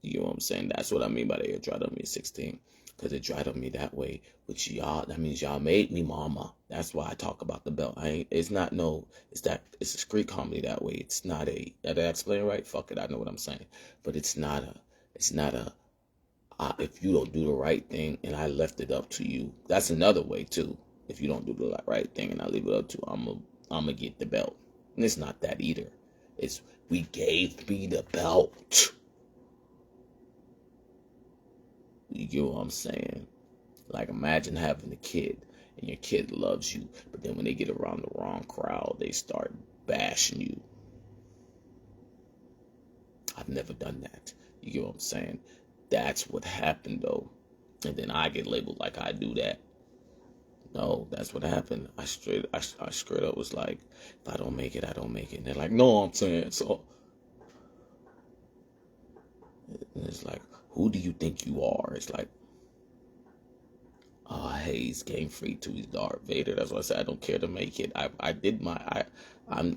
You know what I'm saying? That's what I mean by the air dried on me 16. Because it dried on me that way. Which y'all, that means y'all made me mama. That's why I talk about the belt. It's not it's a street comedy that way. It's not did I explain right? Fuck it, I know what I'm saying. But it's not a, if you don't do the right thing and I left it up to you. That's another way too. If you don't do the right thing and I leave it up to you, I'm gonna get the belt. And it's not that either. It's, we gave me the belt. You get what I'm saying? Like, imagine having a kid and your kid loves you, but then when they get around the wrong crowd, they start bashing you. I've never done that. You get what I'm saying? That's what happened though. And then I get labeled like I do that. No, that's what happened. I straight up was like, if I don't make it, I don't make it. And they're like, no, I'm saying so. And it's like, who do you think you are? It's like, hey, he's Game Freak too. He's Darth Vader. That's why I said I don't care to make it. I did my, I'm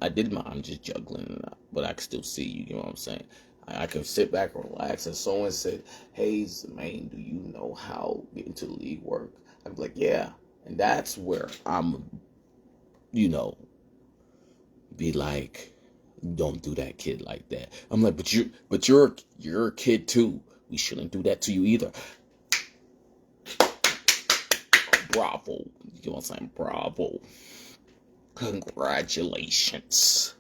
just juggling, but I can still see you. You know what I'm saying? I can sit back and relax. And someone said, hey, man, do you know how getting to the league work? I'd be like, yeah. And that's where I'm, be like, don't do that kid like that. I'm like, but you're a kid too. We shouldn't do that to you either. Bravo. You know what I'm saying? Bravo. Congratulations.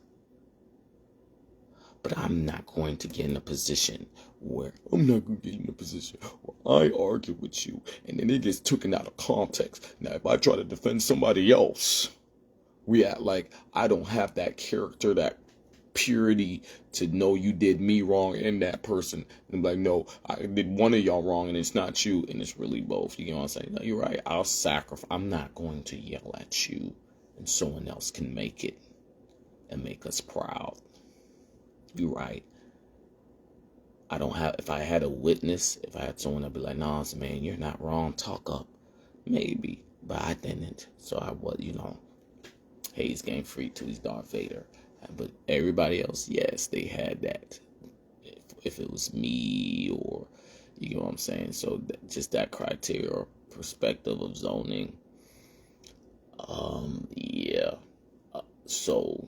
But I'm not going to get in a position where I argue with you and then it gets taken out of context. Now, if I try to defend somebody else, we act like I don't have that character, that purity to know you did me wrong and that person. And I'm like, no, I did one of y'all wrong and it's not you and it's really both. You know what I'm saying? No, you're right. I'll sacrifice. I'm not going to yell at you and someone else can make it and make us proud. You're right. I don't have, if I had a witness, if I had someone that'd be like, nah, man, you're not wrong. Talk up. Maybe. But I didn't. So I was, hey, he's Game Freak 2, he's Darth Vader. But everybody else, yes, they had that. If it was me, or you know what I'm saying. So just that criteria or perspective of zoning. Yeah. So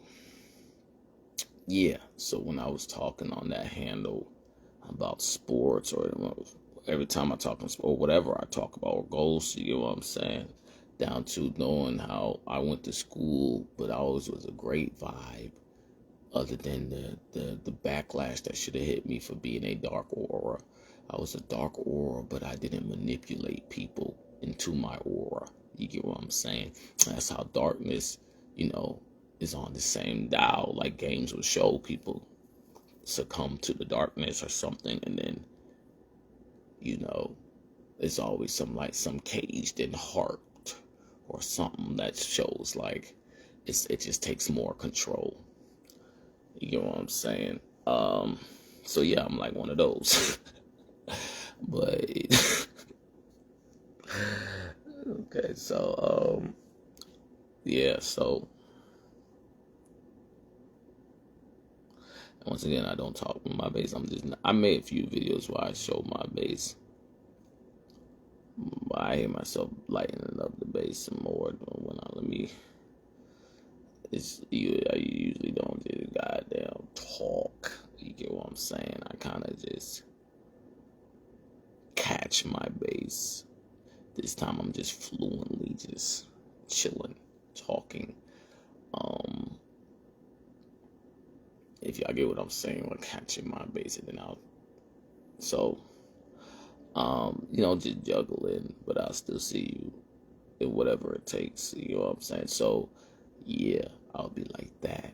yeah. So when I was talking on that handle about sports, or every time I talk on sport, or whatever I talk about, or goals, you know what I'm saying, down to knowing how I went to school, but I always was a great vibe. Other than the backlash that should have hit me for being a dark aura. I was a dark aura, but I didn't manipulate people into my aura. You get what I'm saying? That's how darkness, is on the same dial. Like games would show people succumb to the darkness or something, and then, it's always some caged in heart or something that shows like it just takes more control. You know what I'm saying? So yeah, I'm like one of those. But okay, so yeah, so once again, I don't talk with my bass. I made a few videos where I show my bass. I hear myself lightening up the bass some more when I usually don't just goddamn talk. You get what I'm saying? I kind of just catch my bass. This time I'm just fluently just chilling, talking. If y'all get what I'm saying, like catching my bass and then just juggling, but I'll still see you in whatever it takes. You know what I'm saying? So yeah, I'll be like that.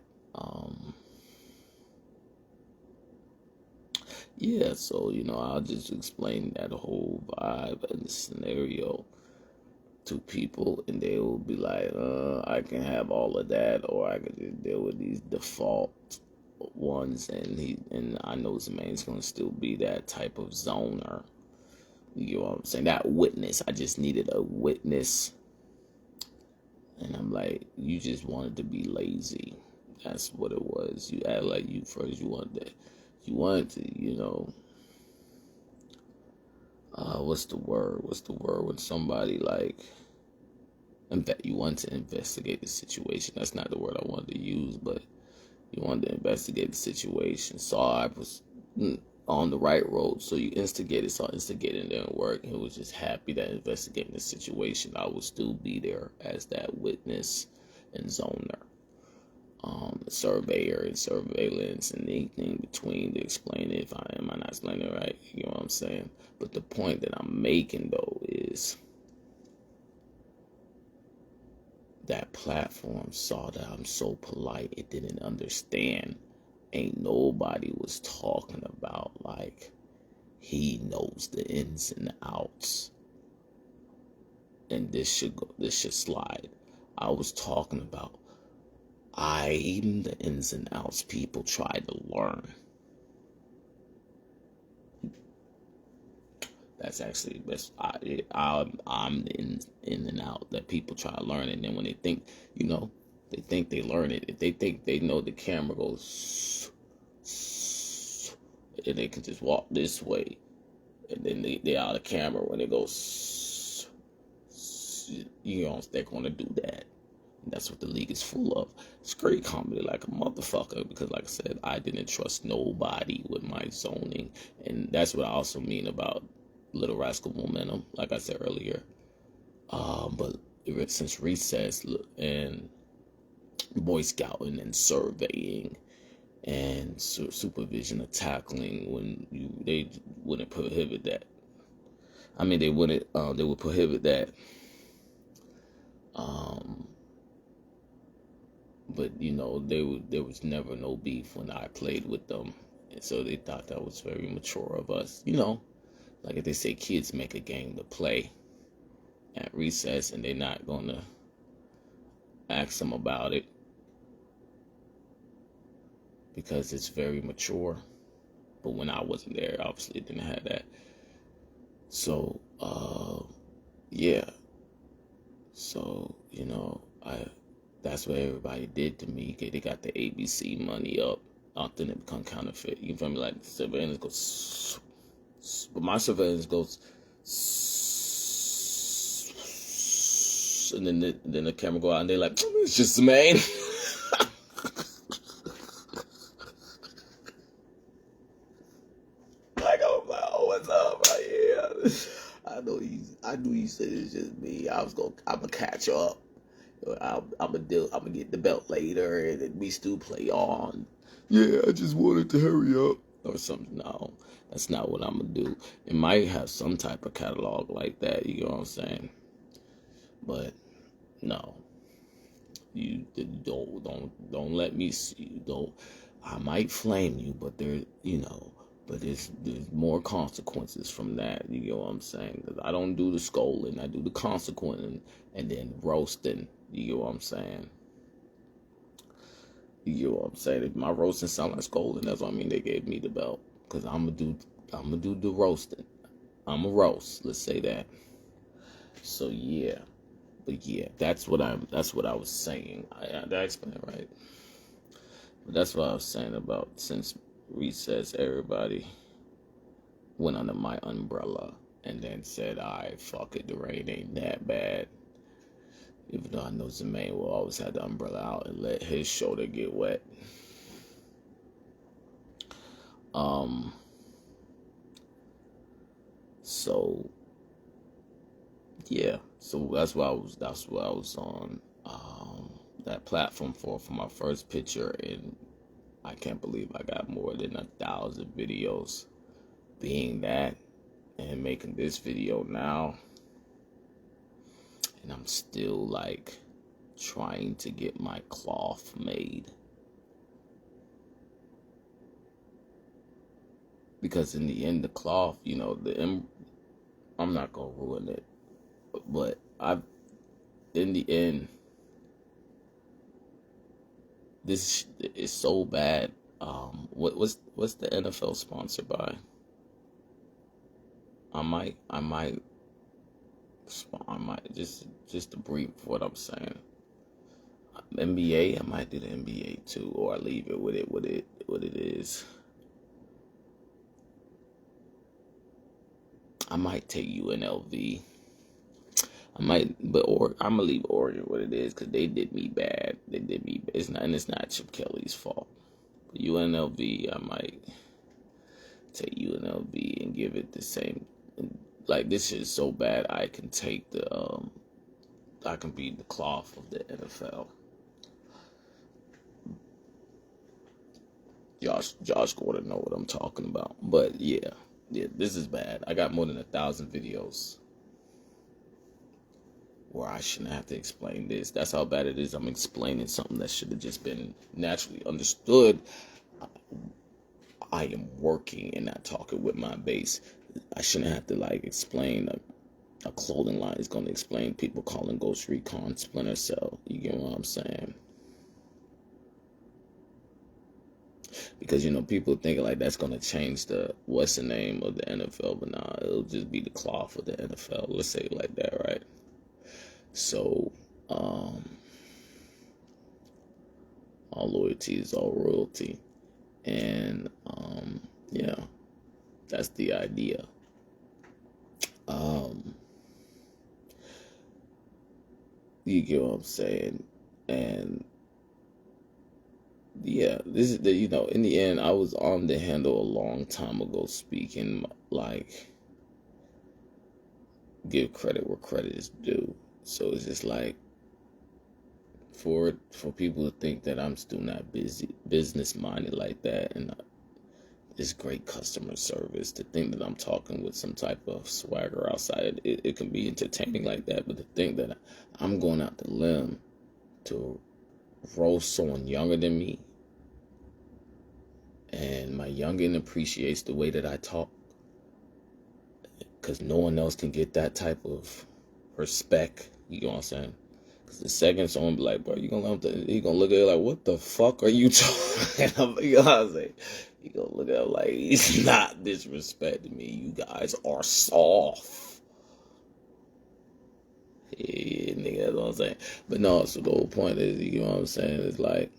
Yeah, so I'll just explain that whole vibe and the scenario to people, and they will be like, I can have all of that, or I can just deal with these default ones, and I know Zemain's gonna still be that type of zoner. You know what I'm saying? That witness. I just needed a witness. And I'm like, you just wanted to be lazy. That's what it was. You act like you wanted to, what's the word? What's the word when somebody like, you want to investigate the situation. That's not the word I wanted to use, but you wanted to investigate the situation. Saw I was on the right road, so you instigated. Saw instigating didn't work. He was just happy that investigating the situation, I would still be there as that witness and zoner, surveyor and surveillance, and anything between to explain it. If am I not explaining it right? You know what I'm saying? But the point that I'm making though is that platform saw that I'm so polite, it didn't understand. Ain't nobody was talking about like he knows the ins and outs, and this should slide. I was talking about even the ins and outs people try to learn. That's actually the best. I'm in and out that people try to learn, and then when they think, they think they learn it. If they think they know the camera goes, and they can just walk this way, and then they out of camera when it goes, they're gonna do that. And that's what the league is full of. It's great comedy like a motherfucker, because like I said, I didn't trust nobody with my zoning, and that's what I also mean about Little Rascal momentum, like I said earlier. But since recess and Boy Scouting and surveying and supervision of tackling, they wouldn't prohibit that. I mean, they wouldn't. They would prohibit that. But there was never no beef when I played with them, and so they thought that was very mature of us. Like if they say kids make a game to play at recess, and they're not gonna ask them about it because it's very mature. But when I wasn't there, obviously it didn't have that. So yeah. So That's what everybody did to me. They got the ABC money up. Then it become counterfeit. You feel me? Like surveillance goes, but my surveillance goes, and then the camera go out and they're like, it's just the man. Like, oh, what's up right here? I knew he said it's just me. I'm gonna catch up. I'm gonna get the belt later, and then we still play on. Yeah, I just wanted to hurry up or something. No, that's not what I'm gonna do. It might have some type of catalog like that. You know what I'm saying? But no, you don't let me see you. Don't. I might flame you, but but there's more consequences from that. You know what I'm saying? 'Cause I don't do the scolding. I do the consequence and then roasting. You know what I'm saying? You know what I'm saying? If my roasting sound like scolding, that's what I mean. They gave me the belt because I'm gonna do the roasting. I'm a roast. Let's say that. So yeah, but yeah, that's what I was saying. Did I explain it right? But that's what I was saying about since recess, everybody went under my umbrella and then said, "Alright, fuck it, the rain ain't that bad." Even though I know Zemaine will always have the umbrella out and let his shoulder get wet. So yeah, so that's what I was on that platform for my first picture, and I can't believe I got more than 1,000 videos being that, and making this video now, and I'm still like trying to get my cloth made, because in the end the cloth, I'm not gonna ruin it, but in the end, this is so bad. What's the NFL sponsored by? I might just to brief what I'm saying. NBA, I might do the NBA too, or I leave it with what it is. I might take UNLV. I'm gonna leave Oregon what it is because they did me bad. It's not Chip Kelly's fault. But UNLV, I might take UNLV and give it the same. Like, this shit is so bad, I can take I can be the cloth of the NFL. Josh Gordon know what I'm talking about. But yeah, this is bad. I got more than 1,000 videos where I shouldn't have to explain this. That's how bad it is. I'm explaining something that should have just been naturally understood. I am working and not talking with my base. I shouldn't have to explain a clothing line is going to explain people calling Ghost Recon Splinter Cell. You get what I'm saying? Because, people thinking that's going to change what's the name of the NFL, but nah, it'll just be the cloth of the NFL. Let's say it like that, right? So, all loyalty is all royalty. And, yeah, that's the idea. You get what I'm saying? And yeah, this is in the end, I was on the handle a long time ago speaking, give credit where credit is due. So it's just for people to think that I'm still not business minded like that, and this great customer service, to think that I'm talking with some type of swagger outside, it can be entertaining like that, but to think that I'm going out the limb to roast someone younger than me, and my youngin appreciates the way that I talk, because no one else can get that type of respect. You know what I'm saying? Because the second someone be like, bro, he gonna look at it like, what the fuck are you talking? You know what I'm saying? He gonna look at it like, he's not disrespecting me. You guys are soft. Yeah, nigga, that's what I'm saying. But no, so the whole point is, you know what I'm saying, is like,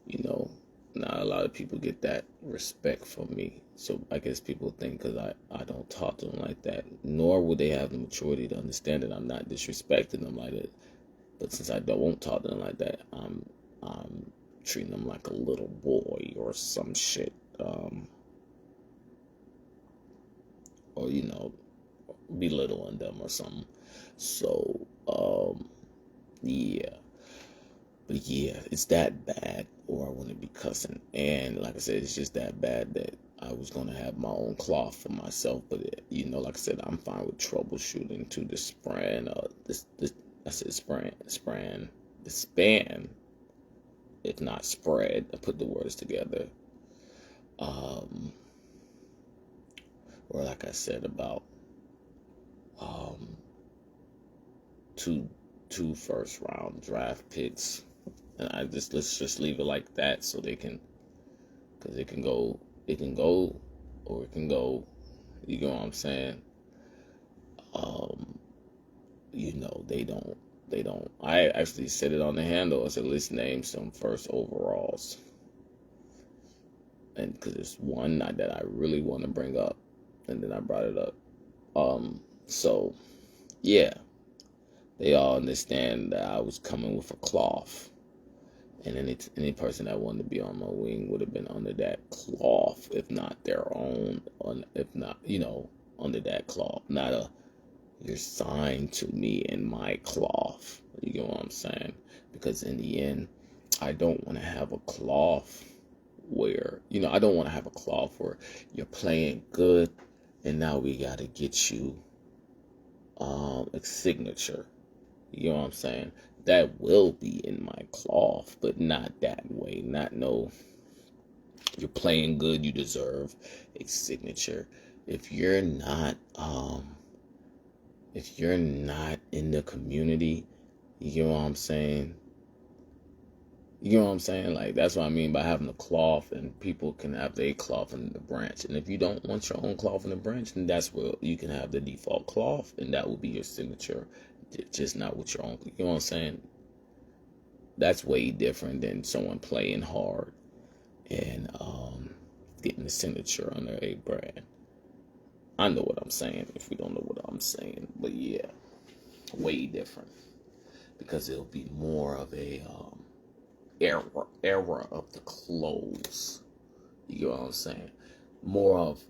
you know, not a lot of people get that respect from me. So I guess people think because I don't talk to them like that, nor would they have the maturity to understand that I'm not disrespecting them like that. But since I won't talk to them like that, I'm treating them like a little boy or some shit. Or, you know, belittling them or something. So, yeah. But yeah, it's that bad, or I wouldn't be cussing. And like I said, it's just that bad that I was gonna have my own cloth for myself. But you know, like I said, I'm fine with troubleshooting to the span. I said the span, if not spread. I put the words together. Or like I said about um, two first round draft picks, and let's just leave it like that so they can, because it can go, or it can go. You know what I'm saying? You know, they don't. I actually said it on the handle. I said, let's name some first overalls, and because it's one that I really want to bring up, and then I brought it up. So yeah, they all understand that I was coming with a cloth. And any person that wanted to be on my wing would have been under that cloth, if not their own, if not, you know, under that cloth. Not you're signed to me in my cloth. You get what I'm saying? Because in the end, I don't want to have a cloth where, you know, I don't want to have a cloth where you're playing good and now we got to get you a signature. You know what I'm saying? That will be in my cloth, but not that way. Not no, you're playing good, you deserve a signature. If you're not, if you're not in the community, you know what I'm saying? You know what I'm saying? Like, that's what I mean by having a cloth, and people can have their cloth in the branch. And if you don't want your own cloth in the branch, then that's where you can have the default cloth, and that will be your signature, just not with your own. You know what I'm saying? That's way different than someone playing hard and getting a signature under a brand. I know what I'm saying if we don't know what I'm saying. But yeah, way different. Because it'll be more of a era of the clothes. You know what I'm saying? More of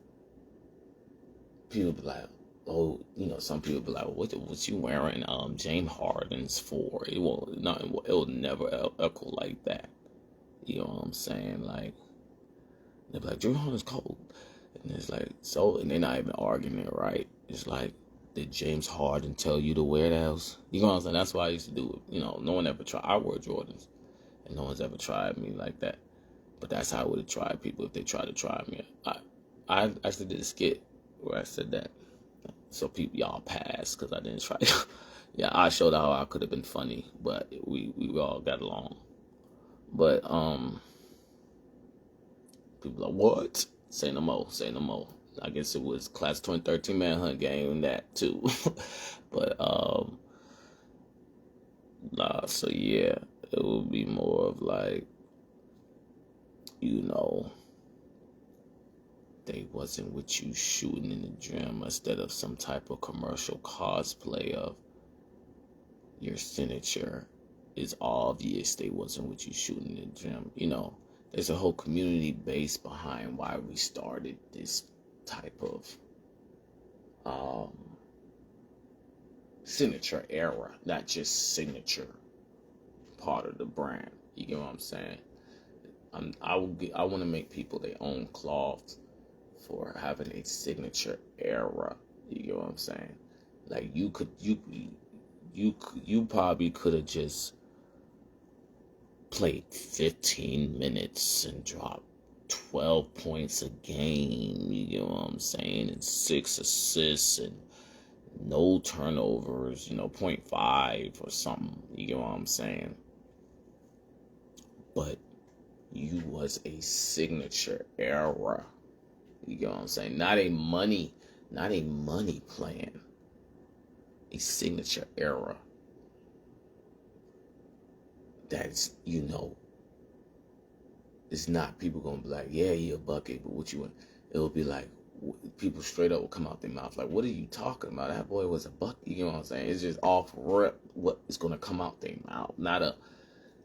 people be like, oh, you know, some people be like, what you wearing James Harden's for? It will never echo like that. You know what I'm saying? Like, they're like, James Harden's cold. And it's like, so, and they're not even arguing it, right? It's like, did James Harden tell you to wear those? You know what I'm saying? That's why I used to do it. You know, no one ever tried. I wore Jordans, and no one's ever tried me like that. But that's how I would have tried people if they tried to try me. I actually did a skit where I said that. So people, y'all passed because I didn't try. Yeah, I showed how I could have been funny, but we all got along. But people like, what? Say no more. Say no more. I guess it was class 2013 manhunt game and that too. But so yeah, it would be more of like, you know, they wasn't with you shooting in the gym instead of some type of commercial cosplay of your signature is obvious. They wasn't with you shooting in the gym. You know, there's a whole community base behind why we started this type of signature era, not just signature part of the brand. You get what I'm saying? I want to make people their own cloths for having a signature era. You get what I'm saying? Like you probably could have just played 15 minutes and dropped 12 points a game. You know what I'm saying? And 6 assists and no turnovers, you know, 0.5 or something. You get what I'm saying? But you was a signature era. You get what I'm saying? Not a money plan. a signature era that's, it's not people gonna be like, yeah, you're a bucket, but what you want? It'll be like, people straight up will come out their mouth like, what are you talking about? That boy was a bucket. You know what I'm saying? It's just off rip what is gonna come out their mouth, not a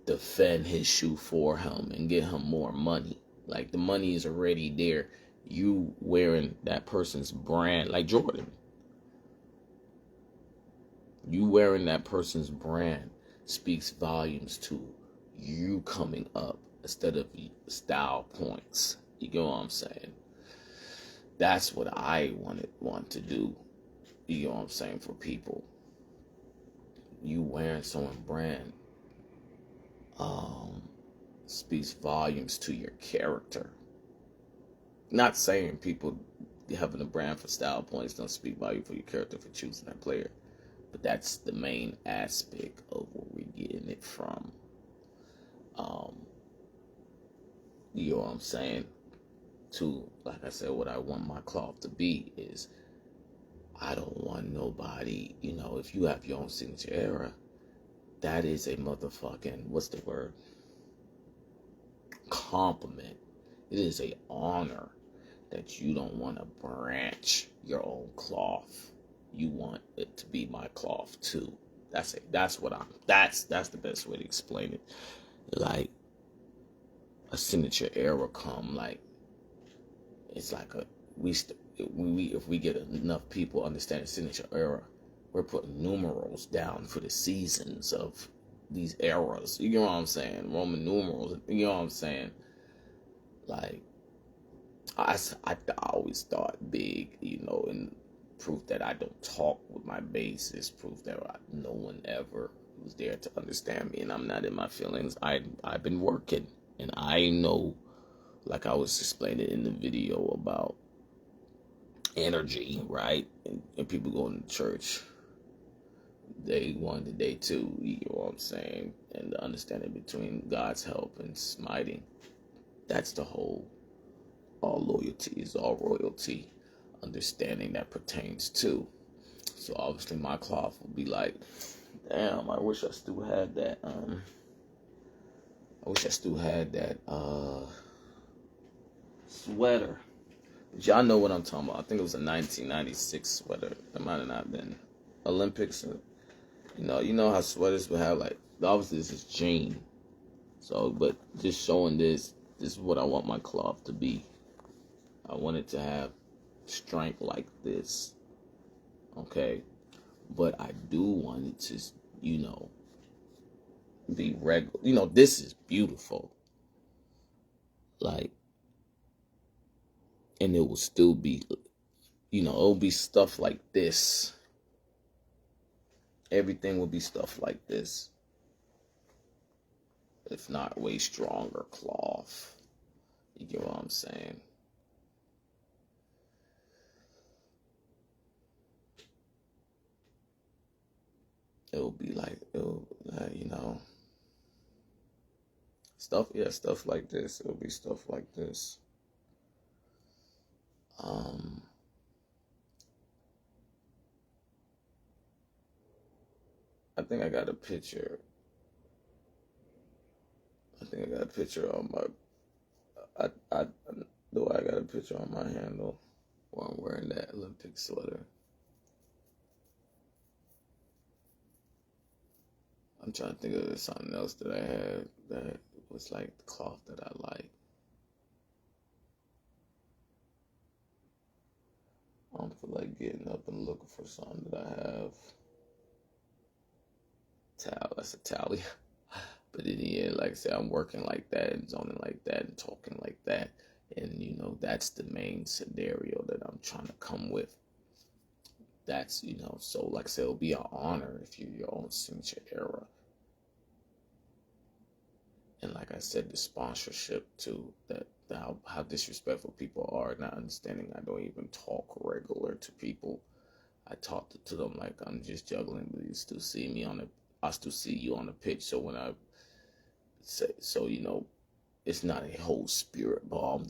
defend his shoe for him and get him more money. Like, the money is already there. You wearing that person's brand, like Jordan. You wearing that person's brand speaks volumes to you coming up instead of style points. You get what I'm saying? That's what I want to do. You know what I'm saying? For people, you wearing someone's brand speaks volumes to your character. Not saying people having a brand for style points don't speak value for your character for choosing that player, but that's the main aspect of where we're getting it from. You know what I'm saying? To, like I said, what I want my cloth to be is, I don't want nobody, if you have your own signature era, that is a motherfucking, what's the word? Compliment. It is a honor that you don't want to branch your own cloth. You want it to be my cloth too. That's it. That's the best way to explain it. Like, a signature era come, like, it's like if we get enough people understanding signature era, we're putting numerals down for the seasons of these eras. You know what I'm saying? Roman numerals. You know what I'm saying? Like, I always thought big, and proof that I don't talk with my base is proof that no one ever was there to understand me, and I'm not in my feelings. I've been working, and I know, like I was explaining in the video about energy, right? And people going to church day 1 to day 2, you know what I'm saying? And the understanding between God's help and smiting. That's the whole, all loyalty is all royalty, understanding that pertains to. So obviously my cloth will be like, damn, I wish I still had that, sweater. But y'all know what I'm talking about. I think it was a 1996 sweater. It might have not been Olympics. You know how sweaters would have, like, obviously this is jean. So, but just showing this is what I want my cloth to be. I want it to have strength like this. Okay? But I do want it to, be regular. This is beautiful. Like, and it will still be, it'll be stuff like this. Everything will be stuff like this. If not way stronger cloth. You get what I'm saying? It'll be like, stuff like this. It'll be stuff like this. I think I got a picture. On my, I got a picture on my handle while I'm wearing that Olympic sweater. I'm trying to think of something else that I had that was like the cloth that I like. I don't feel like getting up and looking for something that I have. That's a tally. But in the end, like I said, I'm working like that and zoning like that and talking like that. And, that's the main scenario that I'm trying to come with. That's, so like I said, it'll be an honor if you're your own signature era. And like I said, the sponsorship too, that how disrespectful people are, not understanding I don't even talk regular to people. I talk to them like I'm just juggling, but you still see me I still see you on the pitch. So when I say, it's not a whole spirit bomb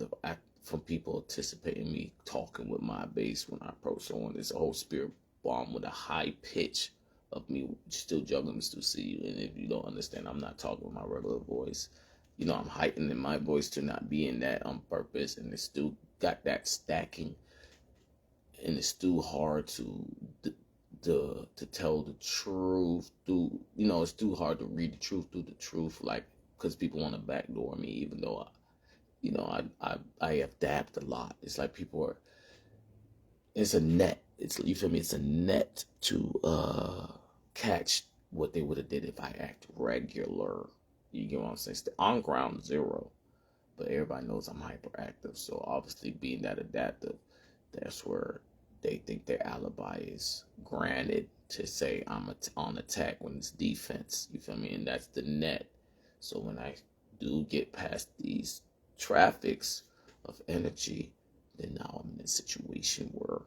from people anticipating me talking with my base when I approach someone. It's a whole spirit bomb with a high pitch of me still juggling still see you. And if you don't understand, I'm not talking with my regular voice. You know, I'm heightening my voice to not be in that on purpose, and it's still got that stacking, and it's still hard to tell the truth through, you know, it's too hard to read the truth through the truth, like, because people want to backdoor me, even though I have dabbed a lot. It's like people are, it's a net. It's, you feel me? It's a net to catch what they would have did if I act regular. You get what I'm saying? On ground zero, but everybody knows I'm hyperactive. So obviously, being that adaptive, that's where they think their alibi is granted to say I'm on attack when it's defense. You feel me? And that's the net. So when I do get past these traffics of energy, then now I'm in a situation where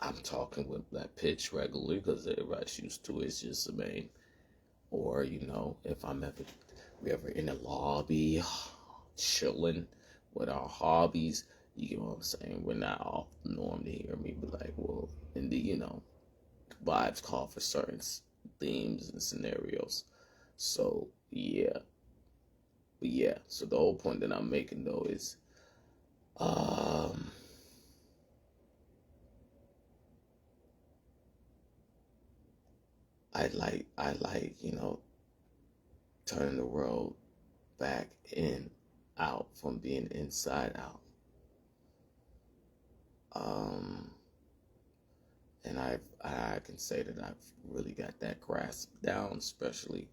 I'm talking with that pitch regularly because everybody's used to it. It's just the main. Or, you know, if we ever in the lobby chilling with our hobbies, you get what I'm saying? We're not off the norm to hear me, but like, well, in the, you know, vibes call for certain themes and scenarios. So yeah, but yeah. So the whole point that I'm making though is, I like, you know, turning the world back in out from being inside out. And I can say that I've really got that grasp down, especially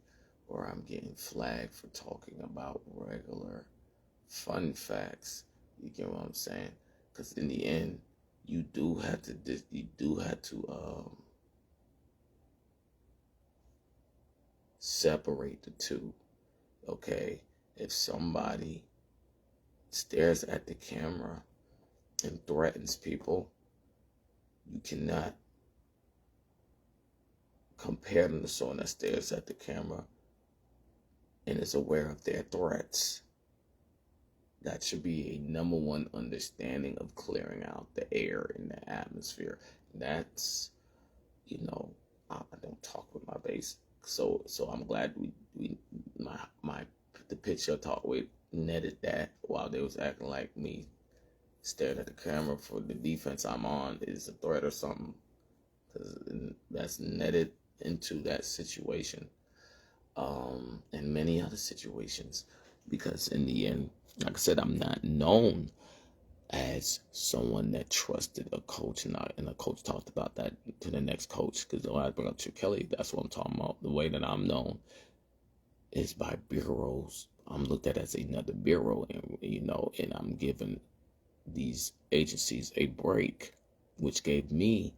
where I'm getting flagged for talking about regular fun facts. You get what I'm saying? Because in the end, you do have to separate the two. Okay, if somebody stares at the camera and threatens people, you cannot compare them to someone that stares at the camera and is aware of their threats. That should be a number one understanding of clearing out the air in the atmosphere. That's, you know, I don't talk with my base, so I'm glad the pitch I talk with netted that while they was acting like me staring at the camera for the defense I'm on is a threat or something, because that's netted into that situation, and many other situations, because in the end, like I said, I'm not known as someone that trusted a coach, and a coach talked about that to the next coach, because when I bring up Chip Kelly, that's what I'm talking about. The way that I'm known is by bureaus. I'm looked at as another bureau, and you know, and I'm giving these agencies a break, which gave me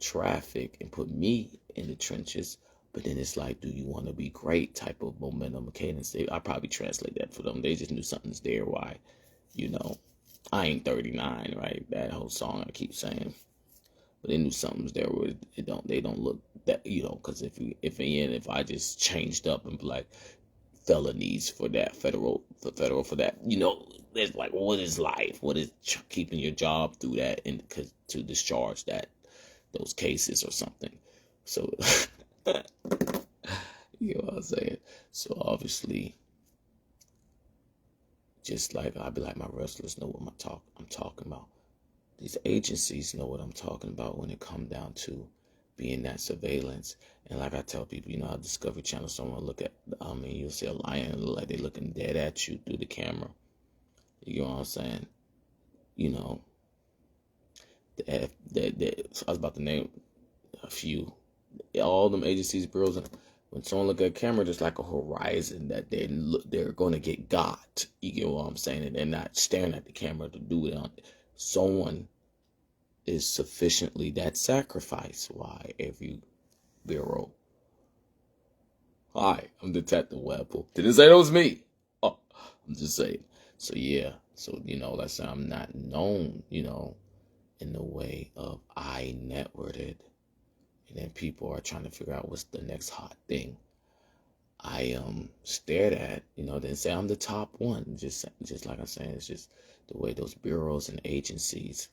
traffic and put me in the trenches. But then it's like, do you want to be great type of momentum cadence? I probably translate that for them. They just knew something's there. Why, you know, I ain't 39, right? That whole song I keep saying. But they knew something's there where they don't look that, you know, because if I just changed up and be like felonies for that federal for that, you know, it's like, what is life? What is keeping your job through that, and to discharge those cases or something? So you know what I'm saying? So obviously, just like I'd be like, my wrestlers know what I'm talking about. These agencies know what I'm talking about when it comes down to being that surveillance. And like I tell people, you know, how Discovery Channel, someone look at, you'll see a lion look like they're looking dead at you through the camera. You know what I'm saying? You know, I was about to name a few. All them agencies, bureaus, and when someone look at a camera, there's like a horizon that they're going to get got. You get what I'm saying? And they're not staring at the camera to do it. Someone is sufficiently that sacrifice. Why every bureau? Hi, I'm Detective Webpoolz. Didn't say that was me. Oh, I'm just saying. So yeah. So, you know, let's say I'm not known, you know, in the way of I networked it. And then people are trying to figure out what's the next hot thing. I stared at, you know, then say I'm the top one. Just like I'm saying, it's just the way those bureaus and agencies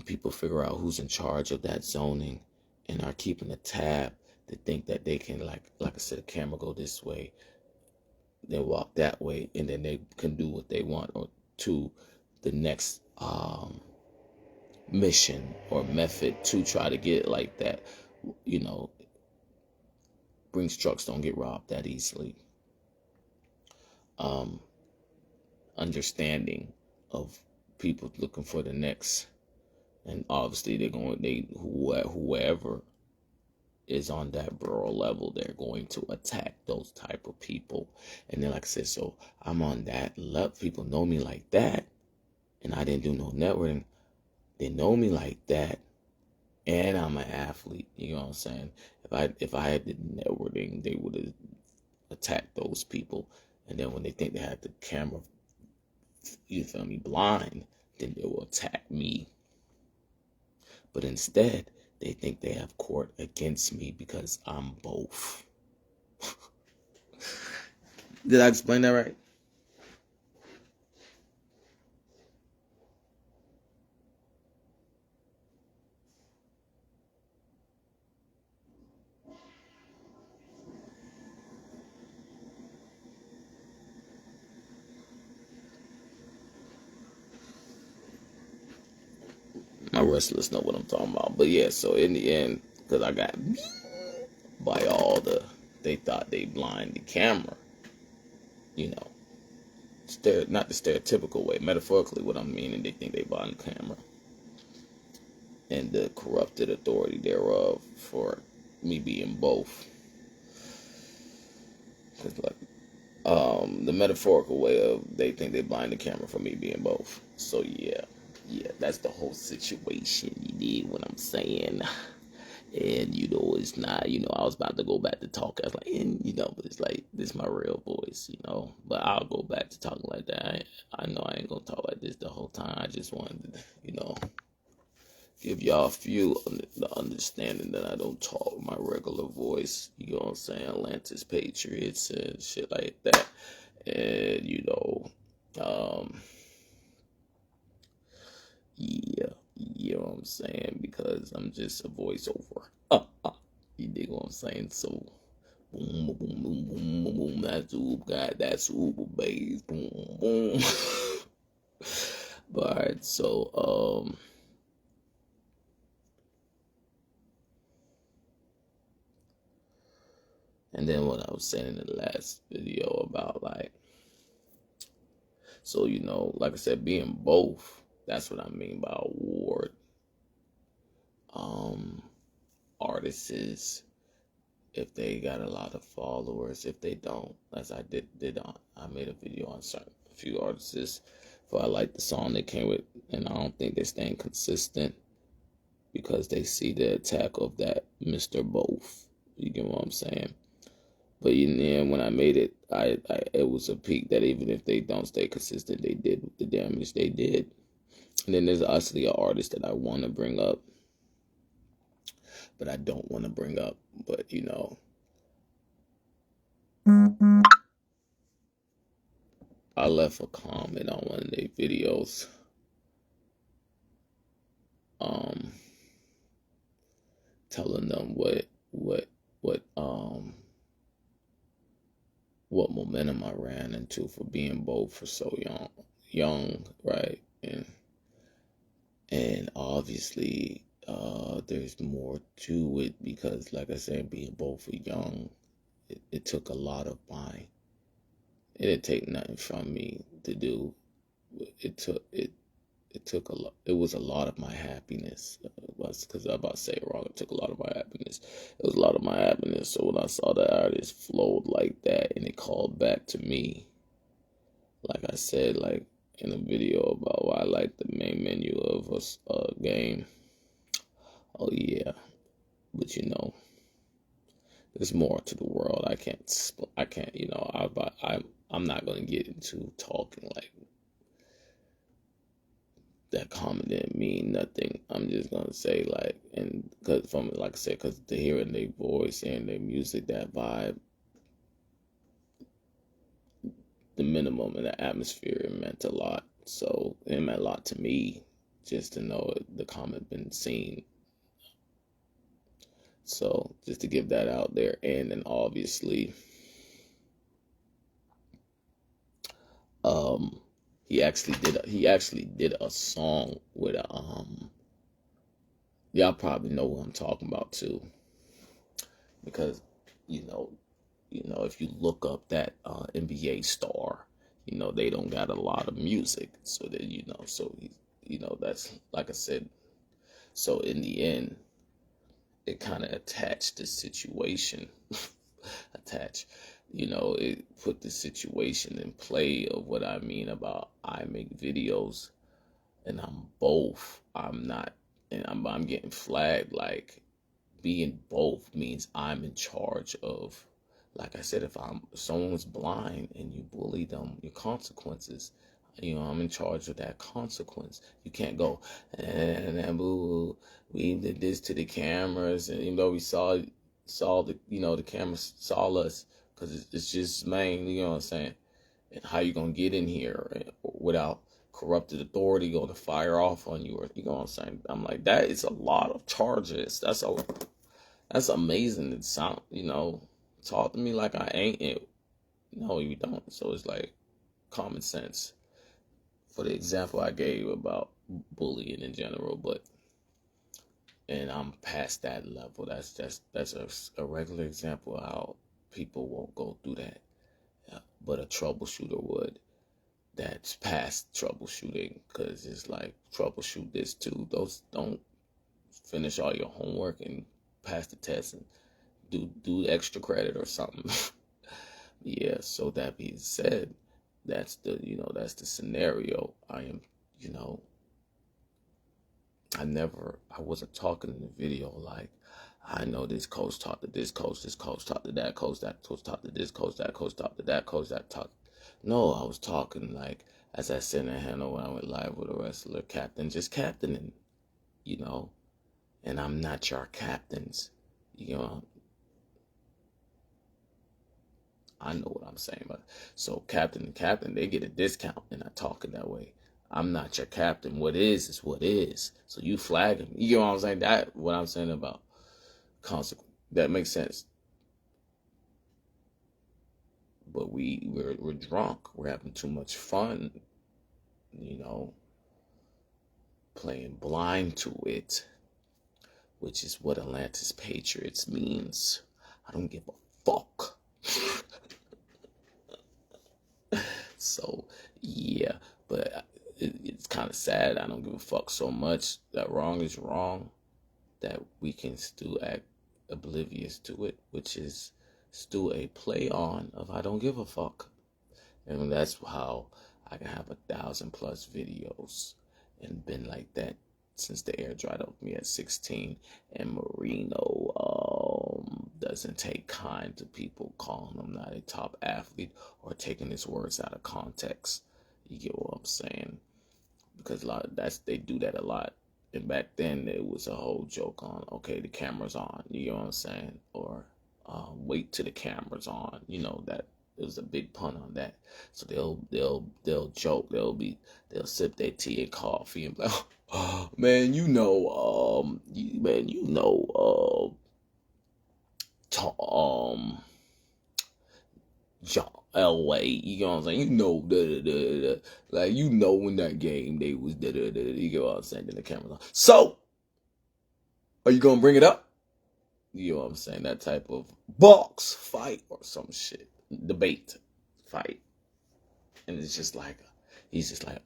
People figure out who's in charge of that zoning and are keeping a tab to think that they can, like I said, a camera go this way, then walk that way, and then they can do what they want or to the next mission or method to try to get it like that. You know, Brinks trucks don't get robbed that easily. Understanding of people looking for the next, and obviously whoever is on that borough level, they're going to attack those type of people. And then, like I said, so I'm on that level. People know me like that, and I didn't do no networking. They know me like that, and I'm an athlete. You know what I'm saying? If I had the networking, they would have attacked those people. And then when they think they had the camera, you feel me, blind, then they will attack me. But instead, they think they have court against me because I'm both. Did I explain that right? My wrestlers know what I'm talking about. But yeah, so in the end, because I got beat by they thought they blind the camera. You know, not the stereotypical way, metaphorically what I'm meaning, they think they blind the camera. And the corrupted authority thereof for me being both. Cause the metaphorical way of they think they blind the camera for me being both. So yeah, that's the whole situation. You dig what I'm saying? And it's not, I was about to go back to talk. I was like, but it's like this is my real voice, But I'll go back to talking like that. I know I ain't gonna talk like this the whole time. I just wanted to, give y'all a few the understanding that I don't talk my regular voice. You know what I'm saying? Atlantis Patriots and shit like that. And yeah, you know what I'm saying? Because I'm just a voiceover. You dig what I'm saying? So boom, boom, boom, boom, boom, boom, boom. That's Uber God. That's Uber bass. Boom, boom. But alright, so and then what I was saying in the last video about so like I said, being both, that's what I mean by award. Artists, if they got a lot of followers, if they don't, as I I made a video on a few artists, for I like the song they came with, and I don't think they're staying consistent because they see the attack of that Mr. Both. You get what I'm saying? But when I made it, it was a peak that even if they don't stay consistent, they did the damage they did. And then there's actually an artist that I want to bring up, but I don't want to bring up. But I left a comment on one of their videos, telling them what momentum I ran into for being bold for so young, right? And obviously, there's more to it because, like I said, being both for young, it took a lot of it didn't take nothing from me to do. It took a lot. It was a lot of my happiness. Because I'm about to say it wrong. It took a lot of my happiness. It was a lot of my happiness. So when I saw the artist flowed like that and it called back to me, like I said, like in a video about why I like the main menu of a game. Oh yeah, but there's more to the world. I can't. I'm not gonna get into talking like that comment didn't mean nothing. I'm just gonna say and because like I said, because to hearing their voice and their music, that vibe, the minimum in the atmosphere, it meant a lot. So it meant a lot to me just to know the comment been seen. So just to give that out there. And then obviously, he actually did a song with y'all probably know what I'm talking about too, because you know if you look up that NBA star, they don't got a lot of music, so that so that's like I said. So in the end, it kind of attached the situation, attach, it put the situation in play of what I mean about I make videos, and I'm not, and I'm getting flagged. Like, being both means I'm in charge of, like I said, if someone's blind and you bully them, your consequences, I'm in charge of that consequence. You can't go and boo, we did this to the cameras, and even though we saw the the cameras saw us, because it's just, man, you know what I'm saying. And how you gonna get in here without corrupted authority going to fire off on you, or you know what I'm saying? I'm like, that is a lot of charges. That's amazing. It sound, talk to me like I ain't it. No, you don't. So it's like common sense for the example I gave about bullying in general, and I'm past that level. That's a regular example of how people won't go through that. Yeah, but a troubleshooter would. That's past troubleshooting, because it's like, troubleshoot this too. Those don't finish all your homework and pass the test and do extra credit or something. Yeah, so that being said, that's the scenario. I am, I wasn't talking in the video like, I know this coach talked to this coach talked to that coach talked to this coach, that coach talked to that coach, that talked. No, I was talking like, as I said in Hannah when I went live with a wrestler, just captaining, and I'm not your captains, I know what I'm saying. But so captain, they get a discount, and I talk it that way. I'm not your captain. What is what is. So you flag him. You know what I'm saying? That what I'm saying about consequence. That makes sense. But we're drunk. We're having too much fun. Playing blind to it, which is what Atlantis Patriots means. I don't give a fuck. So, yeah, but it's kind of sad. I don't give a fuck so much that wrong is wrong, that we can still act oblivious to it, which is still a play on of I don't give a fuck. And that's how I can have 1,000+ videos and been like that since the air dried up me at 16. And Marino doesn't take kind to people calling him not a top athlete or taking his words out of context. You get what I'm saying? Because they do that a lot. And back then it was a whole joke on, okay, the camera's on, you know what I'm saying? Or wait till the camera's on, that it was a big pun on that. So they'll joke, they'll sip their tea and coffee and be like, oh, man, John Elway, you know what I'm saying? Like, when that game they was you know what I'm saying? Then the camera's on. So, are you gonna bring it up? You know what I'm saying? That type of box fight or some shit, debate fight, and it's just like, he's just like,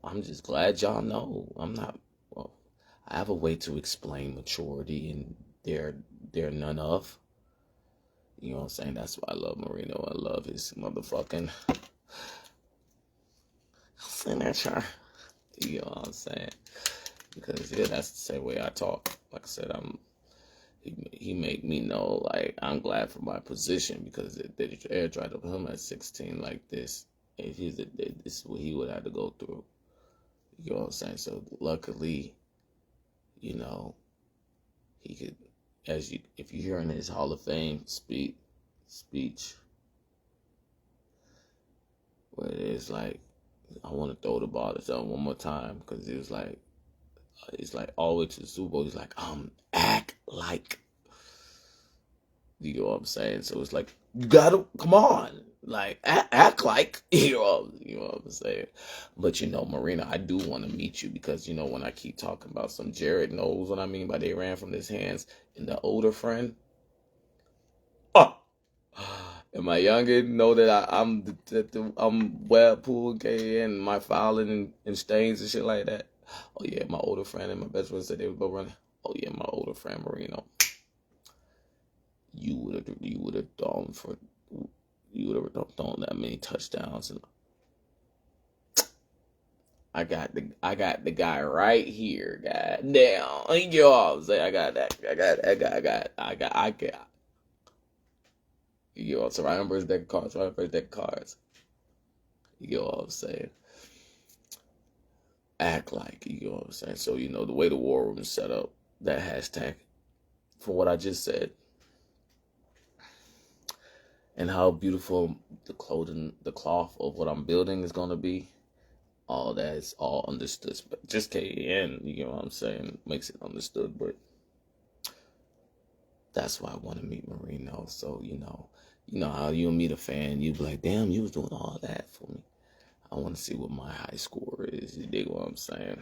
I'm just glad y'all know I'm not. Well, I have a way to explain maturity, and they're none of. You know what I'm saying? That's why I love Marino. I love his motherfucking signature. You know what I'm saying? Because yeah, that's the same way I talk. Like I said, he made me know, like, I'm glad for my position, because the air dried up him at 16 like this. And this is what he would have to go through. You know what I'm saying? So luckily, he could, if you hear in his Hall of Fame speech, where it is like, I want to throw the ball to him one more time because it was like, it's like all the way to the Super Bowl. He's like, act like. You know what I'm saying? So it's like, you gotta, come on. Like, act like, you know what I'm saying? But, Marina, I do want to meet you because, when I keep talking about some Jared knows what I mean by they ran from his hands and the older friend. Oh! And my younger know that I'm Webpoolz, and my filing and stains and shit like that. Oh, yeah, my older friend and my best friend said they would go running. Oh, yeah, my older friend, Marino. You would have thrown that many touchdowns, and I got the guy right here. God damn, you know what I'm saying? I got. You know, so right number is deck of cards. Right number is deck of cards. You know what I'm saying? Act like, you know what I'm saying? So the way the war room is set up, that hashtag, for what I just said. And how beautiful the cloth of what I'm building is going to be. All that is all understood. But just KN, you know what I'm saying, makes it understood. But that's why I want to meet Marino. So, you know how you and me, the fan, you be like, damn, you was doing all that for me. I want to see what my high score is. You dig what I'm saying?